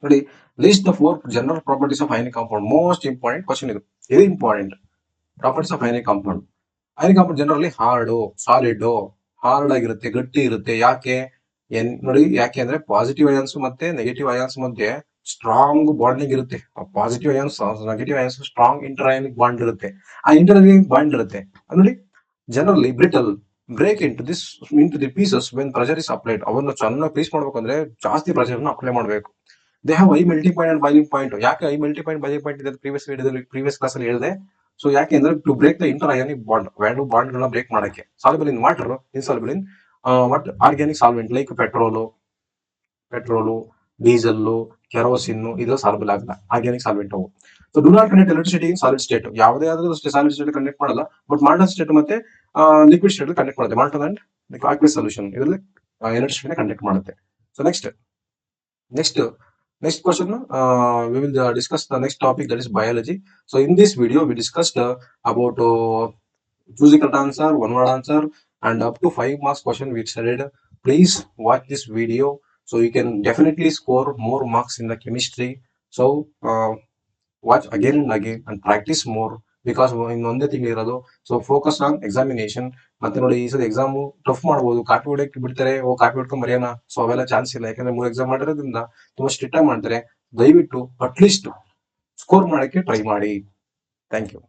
ನೋಡಿ, list the 4 general properties of ionic compound. Most important question ಇದು important. Properties of ionic compound. Ionic compound generally hard ಆಗಿರುತ್ತೆ, ಗಟ್ಟಿ ಇರುತ್ತೆ. ಯಾಕೆ ನೋಡಿ, ಯಾಕೆ ಅಂದ್ರೆ ಪಾಸಿಟಿವ್ ಅಯಾನ್ಸ್ ಮತ್ತೆ ನೆಗೆಟಿವ್ ಅಯಾನ್ಸ್ ಮಧ್ಯೆ ಸ್ಟ್ರಾಂಗ್ ಬಾಂಡಿಂಗ್ ಇರುತ್ತೆ. Positive ions negative ions strong interionic bond ಇರುತ್ತೆ. ಆ ಇಂಟರ್ಅಯಾನಿಕ್ ಬಾಂಡ್ ಇರುತ್ತೆ ನೋಡಿ. Generally brittle, break into the pieces when pressure is applied. ಅವನ್ನ ಚೆನ್ನಾಗಿ ಪೀಸ್ ಮಾಡ್ಬೇಕಂದ್ರೆ ಜಾಸ್ತಿ ಪ್ರೆಷರ್ ಅಪ್ಲೈ ಮಾಡಬೇಕು. They have high melting point and boiling point. ಯಾಕೆ high melting point boiling point ಇದೆ ಪ್ರೀವಿಯಸ್ ಕ್ಲಾಸ್ ಅಲ್ಲಿ ಹೇಳಿದೆ. ಸೊ ಯಾಕೆ ಅಂದ್ರೆ to break the interionic bond, value bond ಗಳನ್ನ ಬ್ರೇಕ್ ಮಾಡಕ್ಕೆ. Soluble in water, insoluble in organic solvent like petrol, diesel, kerosene, ಇದು soluble ಆಗಲ್ಲ, ಆರ್ಗ್ಯಾನಿಕ್ ಸಾಲ್ವೆಂಟ್ ಅವು. So do not conduct electricity in solid state. ಯಾವುದೇ ಆದ್ರೂ solid state conduct ಮಾಡಲ್ಲ, but molten state ಮತ್ತೆ liquid state conduct ಮಾಡುತ್ತೆ. Molten and ಆಕ್ವಿಯಸ್ solution ಇದರಲ್ಲಿ electricity conduct ಮಾಡುತ್ತೆ. So next question, we will discuss the next topic, that is biology. So in this video we discussed about choosing correct answer, one word answer, and up to 5 marks question we studied. Please watch this video so you can definitely score more marks in the chemistry. So watch again and again and practice more, because ಇನ್ನೊಂದೇ ತಿಂಗಳು ಇರೋದು. So focus on examination. ಮತ್ತೆ ನೋಡಿ, ಈ ಸಲ exam tough ಮಾಡ್ಬೋದು, copy ಹೊಡೆಯಕ್ಕೆ ಬಿಡ್ತಾರೆ, copy ಹೊಡ್ಕೊಂಡ್ ಬರೆಯೋಣ. So ಅವೆಲ್ಲ ಚಾನ್ಸ್ ಇಲ್ಲ, ಯಾಕಂದ್ರೆ 3 ಎಕ್ಸಾಮ್ ಮಾಡಿರೋದ್ರಿಂದ ತುಂಬಾ ಸ್ಟ್ರಿಕ್ಟ್ ಆಗಿ ಮಾಡ್ತಾರೆ. ದಯವಿಟ್ಟು ಅಟ್ಲೀಸ್ಟ್ ಸ್ಕೋರ್ ಮಾಡಕ್ಕೆ ಟ್ರೈ ಮಾಡಿ. Thank you.